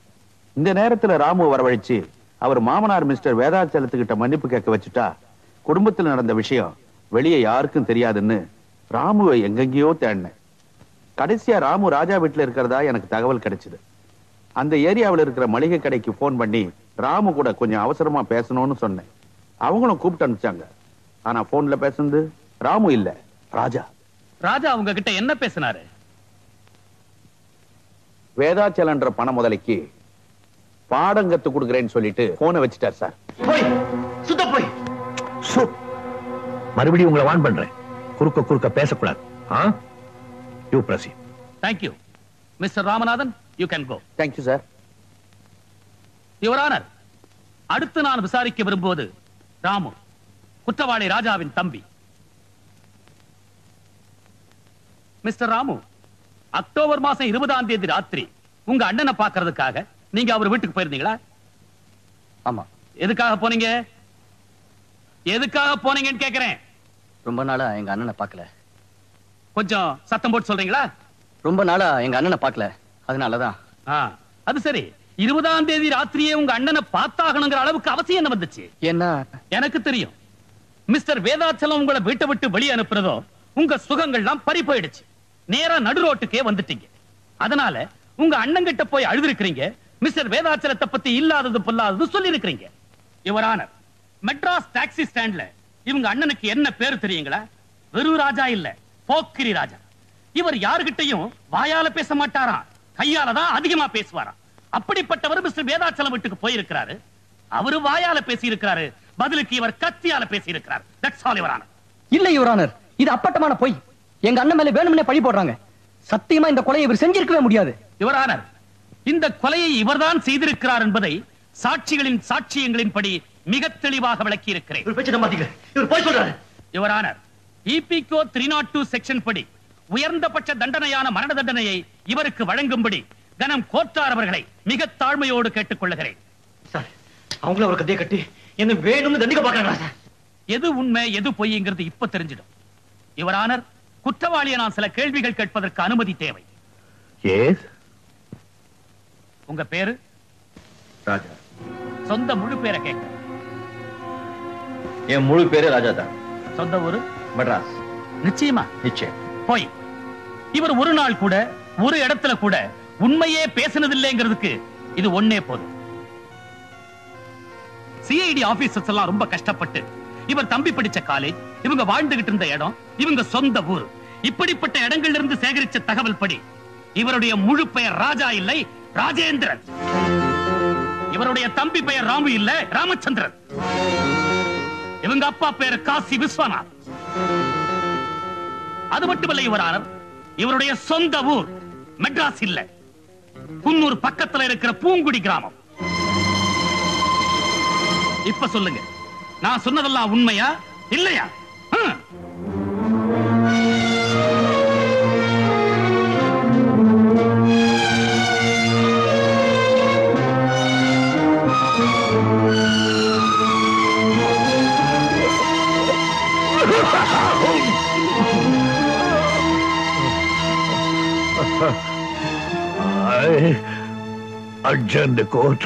S1: இந்த நேரத்துல ராமு வரவழைச்சு அவர் மாமனார் மிஸ்டர் வேதாச்சலத்துக்கிட்ட மன்னிப்பு கேட்க வச்சுட்டா குடும்பத்தில் நடந்த விஷயம் வெளியே யாருக்கும் தெரியாதுன்னு ராமுவை எங்கெங்கயோ தேடினேன். கடைசியா ராமு ராஜா வீட்டுல இருக்கிறதா எனக்கு தகவல் கிடைச்சது. அந்த ஏரியாவில் இருக்கிற மளிகை கடைக்கு போன் பண்ணி ராமு கூட கொஞ்சம் அவசரமா பேசணும்னு சொன்னேன். அவங்களும் கூப்பிட்டு அனுப்பிச்சாங்க. ஆனா போன்ல பேசுனது ராமு இல்ல, ராஜா.
S12: ராஜா அவங்க கிட்ட என்ன பேசினாரு?
S1: வேதாச்சலன்ற பண முதலைக்கு பாடம் கத்து கொடுக்கிறேன்னு சொல்லிட்டு போனை வச்சுட்டார் சார்.
S4: போய் சுத்த போய் மறுபடியும் உங்களை வான் பண்றேன். குறுக்க பேசக்கூடாது. You proceed.
S12: Thank you. Mr. Ramanathan, you can go.
S1: Thank you, sir.
S12: Your honour, அடுத்து நான் விசாரிக்க விரும்புவது ராமு, குற்றவாளி ராஜாவின் தம்பி. மிஸ்டர் ராமு, அக்டோபர் மாசம் 20ஆம் தேதி ராத்திரி உங்க அண்ணனை பார்க்கிறதுக்காக நீங்க அவர் வீட்டுக்கு போயிருந்தீங்களா?
S3: ஆமா.
S12: எதுக்காக போனீங்க? எதுக்காக போனீங்கன்னு கேக்குறேன்.
S3: ரொம்ப நாளா எங்க அண்ணனை பார்க்கல.
S12: கொஞ்சம் சத்தம் போட்டு சொல்றீங்களா?
S3: ரொம்ப நாளா எங்க அண்ணனை பார்க்கல, அதனாலதான்.
S12: அது சரி, 20ஆம் தேதி ராத்திரியே உங்க அண்ணனை பார்த்தாகணுங்கிற அளவுக்கு அவசியம் என்ன வந்துச்சு?
S3: என்ன?
S12: எனக்கு தெரியும். மிஸ்டர் வேதாச்சலம் உங்களை வீட்டை விட்டு வெளியே அனுப்புறதோ உங்க சுகங்கள்லாம் பறி போயிடுச்சு. நேரா நடு ரோட்டுக்கே வந்துட்டீங்க. அதனால உங்க அண்ணன் கிட்ட போய் அழுதுருக்கிறீங்க. மிஸ்டர் வேதாச்சலத்தை பத்தி இல்லாதது பொல்லாதது சொல்லி இருக்கிறீங்க. யுவர் ஆனர், மெட்ராஸ் டாக்ஸி ஸ்டாண்ட்ல இவங்க அண்ணனுக்கு என்ன பேரு தெரியுங்களா? வெறும் ராஜா இல்ல, போக்கிரி ராஜா. இவர் யாருகிட்டையும் வாயால பேச மாட்டாராம், கையால தான் அதிகமா பேசுவாராம். அப்படிப்பட்டவர் மிஸ்டர் வேதாச்சலம் வீட்டுக்கு போயிருக்கிறாரு. அவரு வாயால பேசி இருக்கிறாரு, பதிலுக்கு இவர் கத்தியால பேசி இருக்கிறார். That's all your honour.
S3: இல்ல யுவர் ஆனர், இது அப்பட்டமான பொய். எங்க அண்ணன் மேல வேணும்னே பழி போடுறாங்க. சத்தியமா இந்த கொலையை இவர் செஞ்சிருக்கவே முடியாது.
S12: யுவர் ஆனர், இந்த கொலையை இவர்தான் செய்திருக்கிறார் என்பதை சாட்சிகளின் சாட்சியங்களின்படி மிக தெளிவாக விளக்கி இருக்கிறேன். யுவர் ஆனர், EPCO 302 செக்ஷன் படி உயர்ந்தபட்ச தண்டனையான மரண தண்டனையை இவருக்கு வழங்கும்படி கனம் கோட்டார் அவர்களை மிக தாழ்மையோடு கேட்டுக் கொள்ளுகிறேன்.
S13: அவங்கள ஒரு கதையை கட்டி என்ன வேணும்னு தண்டிக்க பாக்குறாங்களா?
S12: எது உண்மை எது பொய்ங்கிறது இப்ப தெரிஞ்சிடும். யுவர் ஆனர், குற்றவாளியை நான் சில கேள்விகள் கேட்பதற்கு அனுமதி தேவை. உங்க பேரு?
S13: ராஜா.
S12: சொந்த முழு பேரை கேட்க.
S13: என் முழு பேரு ராஜா தான்.
S12: சொந்த ஊரு?
S13: மெட்ராஸ்.
S12: நிச்சயமா?
S13: நிச்சயம்.
S12: போய் இவர் ஒரு நாள் கூட ஒரு இடத்துல கூட உண்மையே பேசினதில்லைங்கிறதுக்கு இது ஒன்னே போதும். CID ஆபீசர்ஸ் எல்லாம் ரொம்ப கஷ்டப்பட்டு இவர் தம்பி படிச்ச காலேஜ், இவங்க வாழ்ந்துகிட்டு இருந்த இடம், இவங்க சொந்த ஊர், இப்படிப்பட்ட இடங்கள்ல இருந்து சேகரிச்ச தகவல் படி இவருடைய முழு பெயர் ராஜா இல்லை, ராஜேந்திரன். இவருடைய தம்பி பெயர் ராமு இல்ல, ராமச்சந்திரன். இவங்க அப்பா பெயர் காசி விஸ்வநாத். அது மட்டுமல்ல யுவர் ஆனர், இவருடைய சொந்த ஊர் மெட்ராஸ் இல்ல, குன்னூர் பக்கத்துல இருக்கிற பூங்குடி கிராமம். இப்ப சொல்லுங்க, நான் சொன்னதெல்லாம் உண்மையா இல்லையா?
S4: I adjourn the court.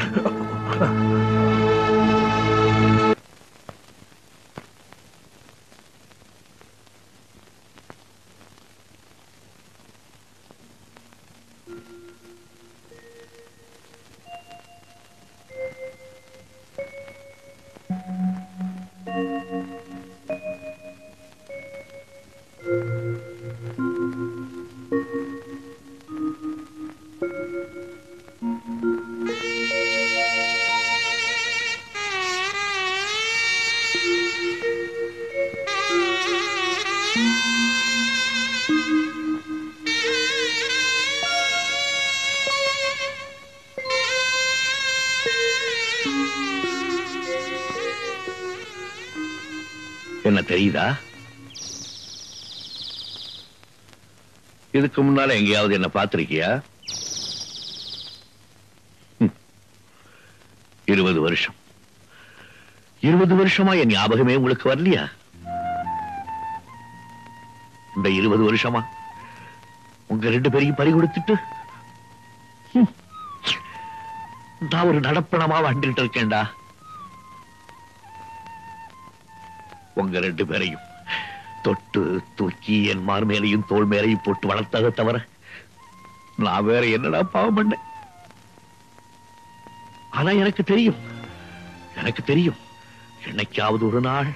S4: என்ன தெரியுதா? இதுக்கு முன்னால எங்கேயாவது என்ன பார்த்திருக்கியா? 20 வருஷம் 20 வருஷமா என் ஞாபகமே உங்களுக்கு வரலையா? இந்த 20 வருஷமா உங்க 2 பேரையும் பறி கொடுத்துட்டு நான் ஒரு நடப்பணமா வந்துட்டு இருக்கேன்டா. உங்க 2 பேரையும் தொட்டு தூக்கி என் மார் மேலையும் தோல் மேலையும் போட்டு வளர்த்ததை தவிர நான் வேற என்னடா பாவம் பண்ணேன்? ஆனா எனக்கு தெரியும் என்னைக்காவது ஒரு நாள்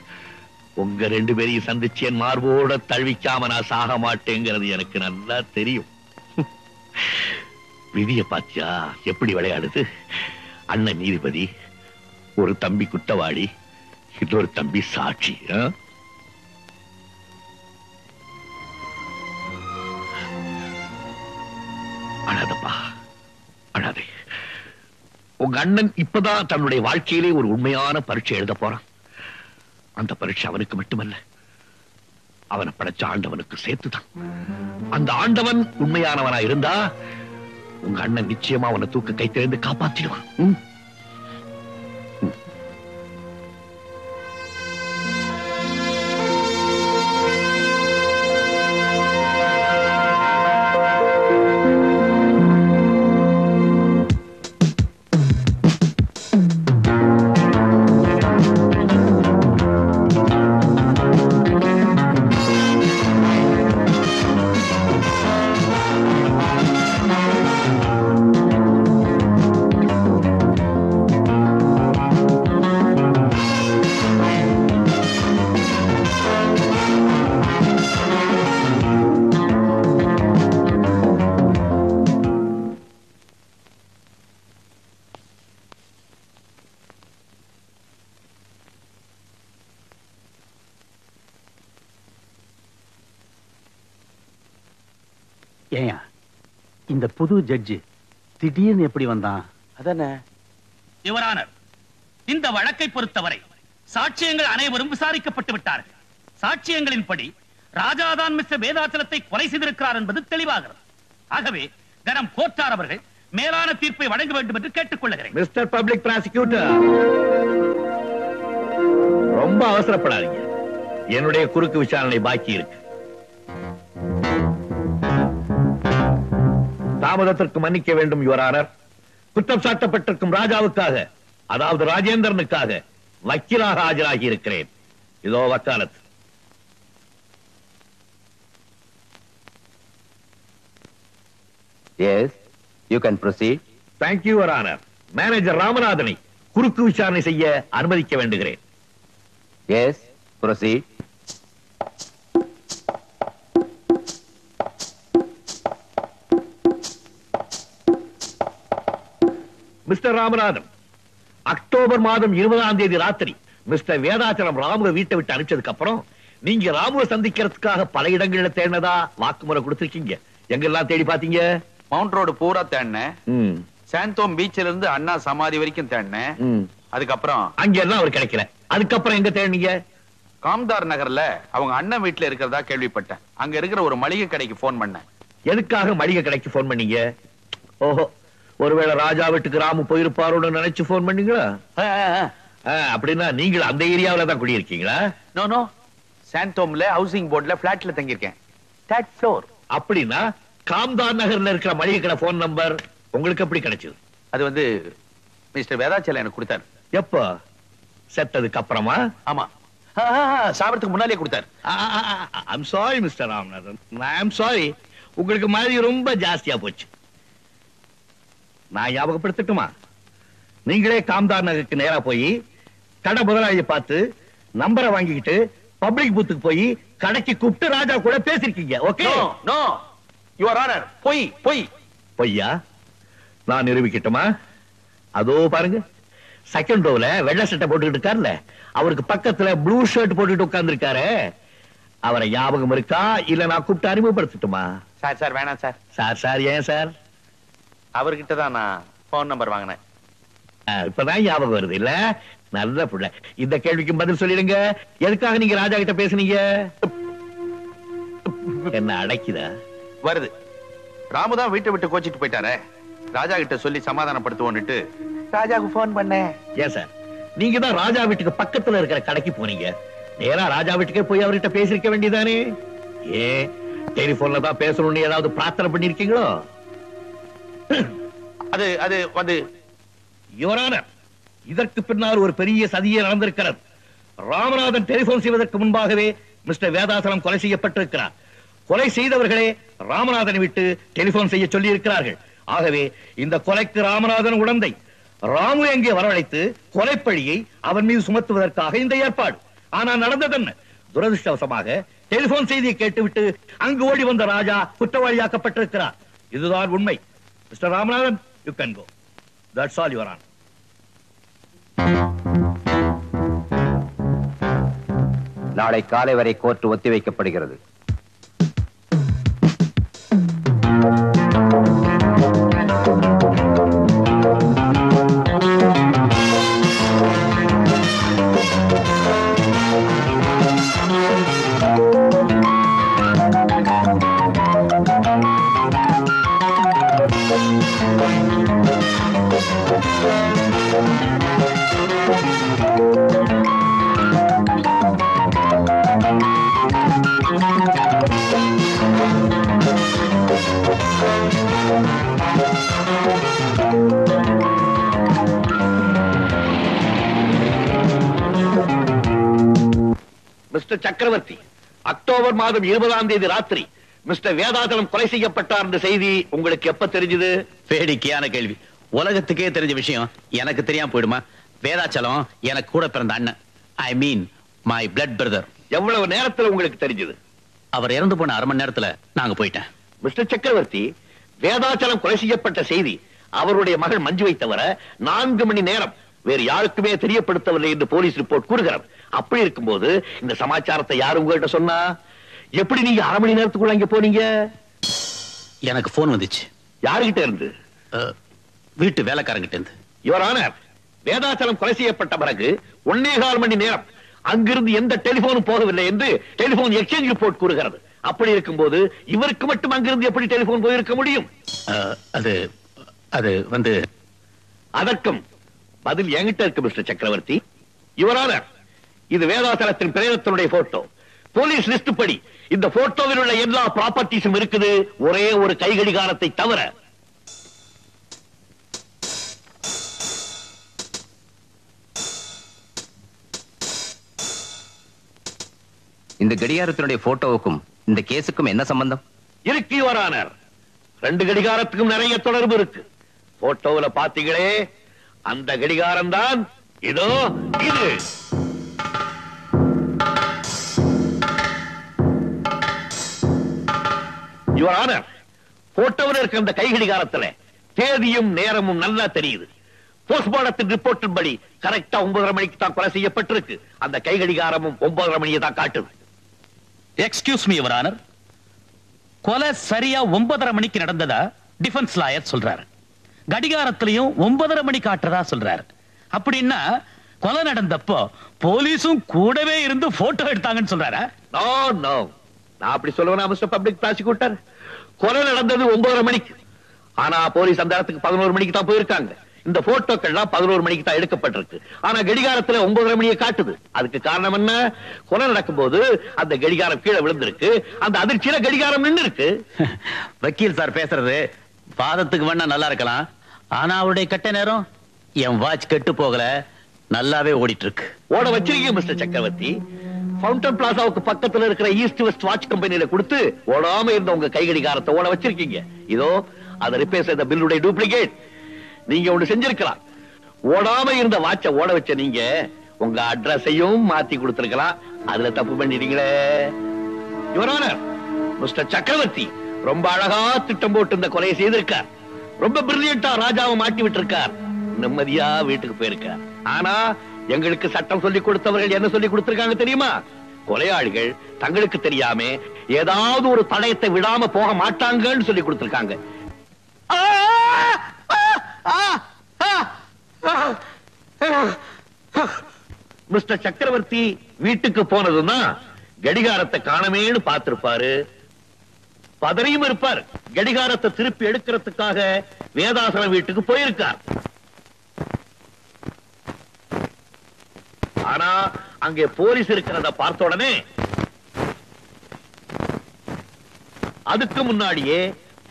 S4: உங்க 2 பேரையும் சந்திச்சு என் மார்போட தழுவிக்காம நான் சாக மாட்டேங்கிறது எனக்கு நல்லா தெரியும். விதிய பாத்தியா எப்படி விளையாடுது? அண்ணன் நீதிபதி, ஒரு தம்பி குற்றவாளி, இன்னொரு தம்பி சாட்சி. அழாதப்பா, அழாதே. உங்க அண்ணன் இப்பதான் தன்னுடைய வாழ்க்கையிலே ஒரு உண்மையான பரீட்சை எழுத போறான். அந்த பரீட்சை அவனுக்கு மட்டுமல்ல, அவனை படைச்ச ஆண்டவனுக்கு சேர்த்துதான். அந்த ஆண்டவன் உண்மையானவனா இருந்தா உங்க அண்ணன் நிச்சயமா அவனை தூக்க கைத்திலிருந்து காப்பாத்திடுவான்.
S14: ஏயா இந்த புது ஜட்ஜி திடீர்னு எப்படி வந்தான்?
S5: அதானே.
S12: யுவர் ஆனர், இந்த வழக்கை பொறுத்தவரை சாட்சியங்கள் அனைவரும் விசாரிக்கப்பட்டு விட்டார்கள். சாட்சியங்களின்படி ராஜாதான் மிஸ்டர் வேதாச்சலத்தை கொலை செய்திருக்கிறார் என்பது தெளிவாகிறது. ஆகவே கனம் கோட்டார் அவர்கள் மேலான தீர்ப்பை வழங்க வேண்டும் என்று கேட்டுக் கொள்கிறேன்.
S4: மிஸ்டர் பப்ளிக் பிராசிக்யூட்டர், ரொம்ப அவசரப்படாதீங்க. என்னுடைய குறுக்கு விசாரணை பாக்கி இருக்கு. தாமதத்திற்கு மன்னிக்க வேண்டும் யுவர் ஆனர். குற்றம் சாட்டப்பட்டிருக்கும் ராஜாவுக்காக, அதாவது ராஜேந்திரனுக்காக வக்கீலாக ஆஜராகி இருக்கிறேன். இதோ வக்காலத்.
S5: Yes, you can proceed.
S4: Thank you, Your Honor. Manager ராமநாதனை குறுக்கு விசாரணை செய்ய அனுமதிக்க வேண்டுகிறேன்.
S5: Yes, proceed.
S4: Mister Ramanathan, October மாதம் 20ஆம் தேதி ராத்திரி மிஸ்டர் வேதாச்சலம் ராமுவை வீட்டை விட்டு அனுப்பிச்சதுக்கு அப்புறம் நீங்க ராமுவை சந்திக்கிறதுக்காக பல இடங்கள்ல தேடினதா வாக்குமூலம் கொடுத்திருக்கீங்க. எங்கெல்லாம் தேடி பாத்தீங்க?
S15: மவுண்ட் ரோடு பூரா தேடினேன். சாந்தோம் பீச்ல இருந்து அண்ணா சமாதி வரைக்கும் தேடினேன். அதுக்கப்புறம்
S4: அங்க எல்லாம் அவர் கிடைக்கல. அதுக்கப்புறம் எங்க தேடினீங்க?
S15: காம்தார் நகர்ல அவங்க அண்ணன் வீட்டுல இருக்கிறதா கேள்விப்பட்டேன். அங்க இருக்கிற ஒரு மளிகை கடைக்கு போன் பண்ணேன்.
S4: எதுக்காக மளிகை கடைக்கு போன் பண்ணீங்க? ஓஹோ, ஒருவேளை ராஜா வீட்டுக்கு ராமு போயிருப்பாரோன்னு நினைச்சு போன் பண்ணீங்களா? அப்படின்னா நீங்கள் அந்த ஏரியாவில தான் குடியிருக்கீங்களா?
S15: நோ நோ, சாந்தோம்ல ஹவுசிங் போர்ட்ல பிளாட்ல தங்கியிருக்கேன். Third floor.
S4: அப்படின்னா காம்தார் நகர்ல இருக்கிற மளிகை கடை போன் நம்பர் உங்களுக்கு எப்படி கிடைச்சது?
S15: அது வந்து மிஸ்டர் வேதாச்சலம் எனக்கு கொடுத்தாரு.
S4: எப்போ? செத்ததுக்கு அப்புறமா?
S15: ஆமா, சாவறதுக்கு முன்னாலே கொடுத்தாரு.
S4: I'm sorry mister Ramanathan, I'm sorry. உங்களுக்கு மாதிரி ரொம்ப ஜாஸ்தியா போச்சு. நான் ஞாபகப்படுத்தட்டுமா? நீங்களே காம்தார் நகருக்கு நேரா போய் கடை முதலாளியை பார்த்து நம்பரை வாங்கிக்கிட்டு பப்ளிக் பூத்துக்கு போய் கடைக்கு கூப்பிட்டு ராஜா கூட பேசிருக்கீங்க. ஓகே?
S15: நோ யுவர் ஆனர், பொய் பொய்.
S4: பொய்யா? நான் நிரூபிக்கட்டுமா? அதோ பாருங்க, செகண்ட் ரோல வெள்ளை சட்டை போட்டுக்கிட்டு இருக்காருல்ல, அவருக்கு பக்கத்துல ப்ளூ ஷர்ட் போட்டுட்டு உட்கார்ந்து இருக்காரு. அவரை ஞாபகம் இருக்கா? இல்ல நான் கூப்பிட்டு அறிமுகப்படுத்தட்டுமா?
S15: சார் சார் வேணாம் சார்.
S4: சார் சார் ஏன் சார்?
S15: அவர்கிட்ட தான் நான் போன் நம்பர் வாங்கினேன்.
S4: இப்பதான் ஞாபகம் வருது இல்ல? நல்ல புள்ள. இந்த கேள்விக்கு பதில் சொல்லிடுங்க. எதுக்காக நீங்க ராஜா கிட்ட பேசுனீங்க? என்ன அடைக்குதா?
S15: வருது. ராமுதான் வீட்டை விட்டு கோச்சிட்டு போயிட்டாரே, ராஜா கிட்ட சொல்லி சமாதானப்படுத்துவோன்னுட்டு ராஜாவுக்கு போன் பண்ணேன்.
S4: ஏன் சார், நீங்க தான் ராஜா வீட்டுக்கு பக்கத்துல இருக்கிற கடைக்கு போனீங்க. நேரா ராஜா வீட்டுக்கே போய் அவர்கிட்ட பேசிருக்க வேண்டியதானே? ஏன் டெலிபோன்ல தான் பேசணும்னு ஏதாவது பிரார்த்தனை பண்ணிருக்கீங்களோ?
S15: அது அது வந்து
S4: யுவர் ஆனர், இதற்கு பின்னால் ஒரு பெரிய சதியே நடந்திருக்கிறது. ராமநாதன் டெலிபோன் செய்வதற்கு முன்பாகவே மிஸ்டர் வேதாசலம் கொலை செய்யப்பட்டிருக்கிறார். கொலை செய்தவர்களே ராமநாதனை விட்டு டெலிபோன் செய்ய சொல்லி இருக்கிறார்கள். ஆகவே இந்த கொலைக்கு ராமநாதன் உடந்தை. ராமு எங்கே வரவழைத்து கொலைப்பழியை அவன் மீது சுமத்துவதற்காக இந்த ஏற்பாடு. ஆனால் நடந்தது என்ன? துரதிருஷ்டவசமாக டெலிபோன் செய்தியை கேட்டுவிட்டு அங்கு ஓடி வந்த ராஜா குற்றவாளியாக்கப்பட்டிருக்கிறார். இதுதான் உண்மை. Mister Ramanathan, you can go. That's all your honour.
S5: நாளை காலை வரை கோர்ட் ஒத்திவைக்கப்படுகிறது.
S4: மிஸ்டர் சக்கரவர்த்தி, அக்டோபர் மாதம் 20ஆம் தேதி ராத்திரி மிஸ்டர் வேதாசலம் கொலை செய்யப்பட்டார் என்ற செய்தி உங்களுக்கு எப்ப தெரிஞ்சது?
S7: வேடிக்கையான கேள்வி. உலகத்துக்கே தெரிஞ்ச விஷயம் எனக்கு தெரியாம போயிடுமா? வேதாச்சலம் எனக்கு கூட பிறந்த அண்ணன். ஐ மீன் மை பிளட் பிரதர்.
S4: எவ்வளவு நேரத்துல உங்களுக்கு தெரிஞ்சது?
S7: அவர் இறந்து போன அரை மணி நேரத்துல நாங்க போயிட்டேன்.
S4: மிஸ்டர் சக்கரவர்த்தி, வேதாச்சலம் கொலை செய்யப்பட்ட செய்தி அவருடைய மகள் மஞ்சுவை தவிர 4 மணி நேரம் வேறு யாருக்குமே தெரியப்படுத்தவில்லை என்று போலீஸ் ரிப்போர்ட் கூறுகிறது. அப்படி இருக்கும்போது இந்த சமாச்சாரத்தை யாரு உங்ககிட்ட சொன்னா? எப்படி நீங்க அரை மணி நேரத்துக்குள்ள அங்க போனீங்க?
S7: எனக்கு போன் வந்துச்சு.
S4: யாருகிட்ட இருந்து?
S7: வீட்டு வேலைக்காரங்கிட்ட இருந்து.
S4: யுவர் ஆனர், வேதாச்சலம் கொலை செய்யப்பட்ட பிறகு 1.25 மணி நேரம் அங்கிருந்து எந்த டெலிபோனும் போகவில்லை என்று டெலிபோன் எக்ஸ்சேஞ்ச் ரிப்போர்ட் கூறுகிறது. அப்படி இருக்கும்போது இவருக்கு மட்டும் அங்கிருந்து எப்படி டெலிபோன் போயிருக்க முடியும்?
S7: அது அது வந்து
S4: அதற்கும் பதில் என்கிட்ட இருக்கு மிஸ்டர் சக்கரவர்த்தி. யுவர் ஆனர், இது வேதாச்சலத்தின் பிரேதத்தினுடைய போட்டோ. போலீஸ் லிஸ்ட் படி இந்த போட்டோவில் உள்ள எல்லா ப்ராப்பர்ட்டிஸும் இருக்குது, ஒரே ஒரு கைகடிகாரத்தை தவிர.
S5: இந்த கடிகாரத்தினுடைய போட்டோவுக்கும் இந்த கேஸுக்கும் என்ன சம்பந்தம்
S4: இருக்கு யுவர் ஆனர்? 2 கடிகாரத்துக்கும் நிறைய தொடர்பு இருக்கு. போட்டோவில் பாத்தீங்களே, அந்த கடிகாரம் தான் இதோ இது. யுவர் ஆனர், போட்டோவில் இருக்கிற அந்த கை கடிகாரத்துல தேதியும் நேரமும் நல்லா தெரியுது. போஸ்ட்மார்டத்தின் ரிப்போர்ட்டின் படி கரெக்டா 9:30 மணிக்கு தான் கொலை செய்யப்பட்டிருக்கு. அந்த கை கடிகாரமும் 9:30 மணியை தான் காட்டுது.
S12: எக்ஸ்கியூஸ் மீ யுவர் ஆனர், கொலை சரியா 9:30 மணிக்கு நடந்ததா டிஃபென்ஸ் லாயர் சொல்றாரு. கடிகாரத்திலையும் 9:30 மணி காட்டுறதா சொல்றாரு. அப்படின்னா கொலை நடந்தப்போ போலீஸும் கூடவே இருந்து போட்டோ எடுத்தாங்கன்னு சொல்றாரா?
S4: நோ நோ, நான் அப்படி சொல்லுவேனா மிஸ்டர் பப்ளிக் ப்ராசிக்யூட்டர்? கொலை நடந்தது 9:30 மணிக்கு. ஆனா போலீஸ் அந்த இடத்துக்கு 11 மணிக்கு தான் போயிருக்காங்க. இந்த போட்டோக்கள்லாம் 11 மணிக்கு தான் எடுக்கப்பட்டிருக்கு. ஆனா கடிகாரத்துல 9:30 மணியை காட்டுது. அதுக்கு காரணம் என்ன? கொலை நடக்கும்போது அந்த கடிகாரம் கீழே விழுந்திருக்கு. அந்த அதிர்ச்சியில கடிகாரம் நின்று இருக்கு.
S7: வக்கீல் சார் பேசுறது வாதத்துக்கு வேணா நல்லா இருக்கலாம். ஆனா அவருடைய கட்ட நேரம் என் வாட்ச் கெட்டு போகல, நல்லாவே ஓடிட்டு இருக்கு.
S4: ஓட வச்சிருக்கீங்க மிஸ்டர் சக்கரவர்த்தி. ஃபவுண்டன் பிளாசாவுக்கு பக்கத்துல இருக்கிற ஈஸ்ட் வெஸ்ட் வாட்ச் கம்பெனியில கொடுத்து ஓடாம இருந்த உங்க கை கடிகாரத்தை ஓட வச்சிருக்கீங்க. இதோ அதை ரிப்பேர் செய்த பில்லுடைய டூப்ளிகேட். நீங்க ஒண்ணு செஞ்சிருக்கலாம். ஓடாம இருந்த வாட்ச ஓட வச்ச நீங்க உங்க அட்ரஸையும் மாத்தி கொடுத்திருக்கலாம். அதுல தப்பு பண்ணிட்டீங்களே. யுவர் ஆனர், மிஸ்டர் சக்கரவர்த்தி ரொம்ப அழகா திட்டம் போட்டு இந்த கொலையை செய்திருக்கார். ரொம்ப பிரில்லியண்டா ராஜாவை மாட்டி விட்டிருக்கார். நிம்மதியா வீட்டுக்கு போயிருக்கார். ஆனா எங்களுக்கு சட்டம் சொல்லி கொடுத்தவர்கள் என்ன சொல்லி கொடுத்திருக்காங்க தெரியுமா? கொலையாளிகள் தங்களுக்கு தெரியாம ஏதாவது ஒரு தடயத்தை விடாம போக மாட்டாங்கன்னு சொல்லி கொடுத்திருக்காங்க. மிஸ்டர் சக்கரவர்த்தி வீட்டுக்கு போனதுன்னா கடிகாரத்தை காணமேன்னு பார்த்திருப்பாரு. பதறியும் இருப்பார். கடிகாரத்தை திருப்பி எடுக்கிறதுக்காக வேதாசலம் வீட்டுக்கு போயிருக்கார். ஆனா அங்கே போலீஸ் இருக்கிறத பார்த்த உடனே அதுக்கு முன்னாடியே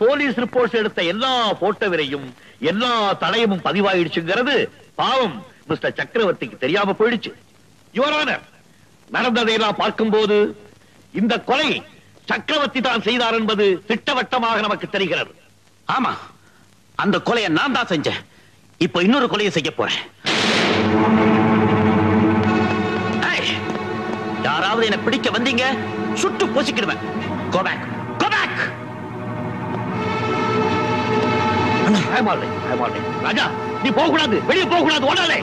S4: போலீஸ் ரிப்போர்ட்ஸ் எடுத்த எல்லா போட்டோவிலையும் எல்லா தடயமும் பதிவாயிடுச்சுங்கிறது பாவம் மிஸ்டர் சக்கரவர்த்திக்கு தெரியாம போயிடுச்சு. யுவர் ஆனர், நடந்ததையெல்லாம் பார்க்கும்போது இந்த கொலை சக்கரவர்த்தி தான் செய்தார் என்பது திட்டவட்டமாக நமக்கு தெரிகிறது.
S7: ஆமா, அந்த கொலையை நான் தான் செஞ்சேன். இப்ப இன்னொரு கொலையை செய்ய போறேன். யாராவது என்ன பிடிக்க வந்தீங்க, சுட்டு பொசிக்கிடுவேன். Go back. Go back.
S4: ராஜா, நீ போக கூடாது, வெளியே போக கூடாது, ஓடாதே.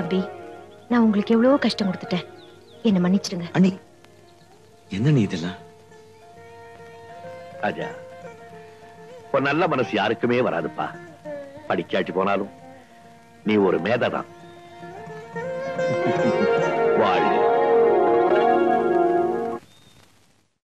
S16: தம்பி, நான் உங்களுக்கு எவ்வளவோ கஷ்டம் கொடுத்துட்டேன். என்ன மன்னிச்சிடுங்க.
S2: அண்ணி, என்ன நீ இதெல்லாம்?
S4: ராஜா, ஒரு நல்ல மனசு யாருக்குமே வராதுப்பா. படிக்காட்டி போனாலும் நீ ஒரு மேதைதான்.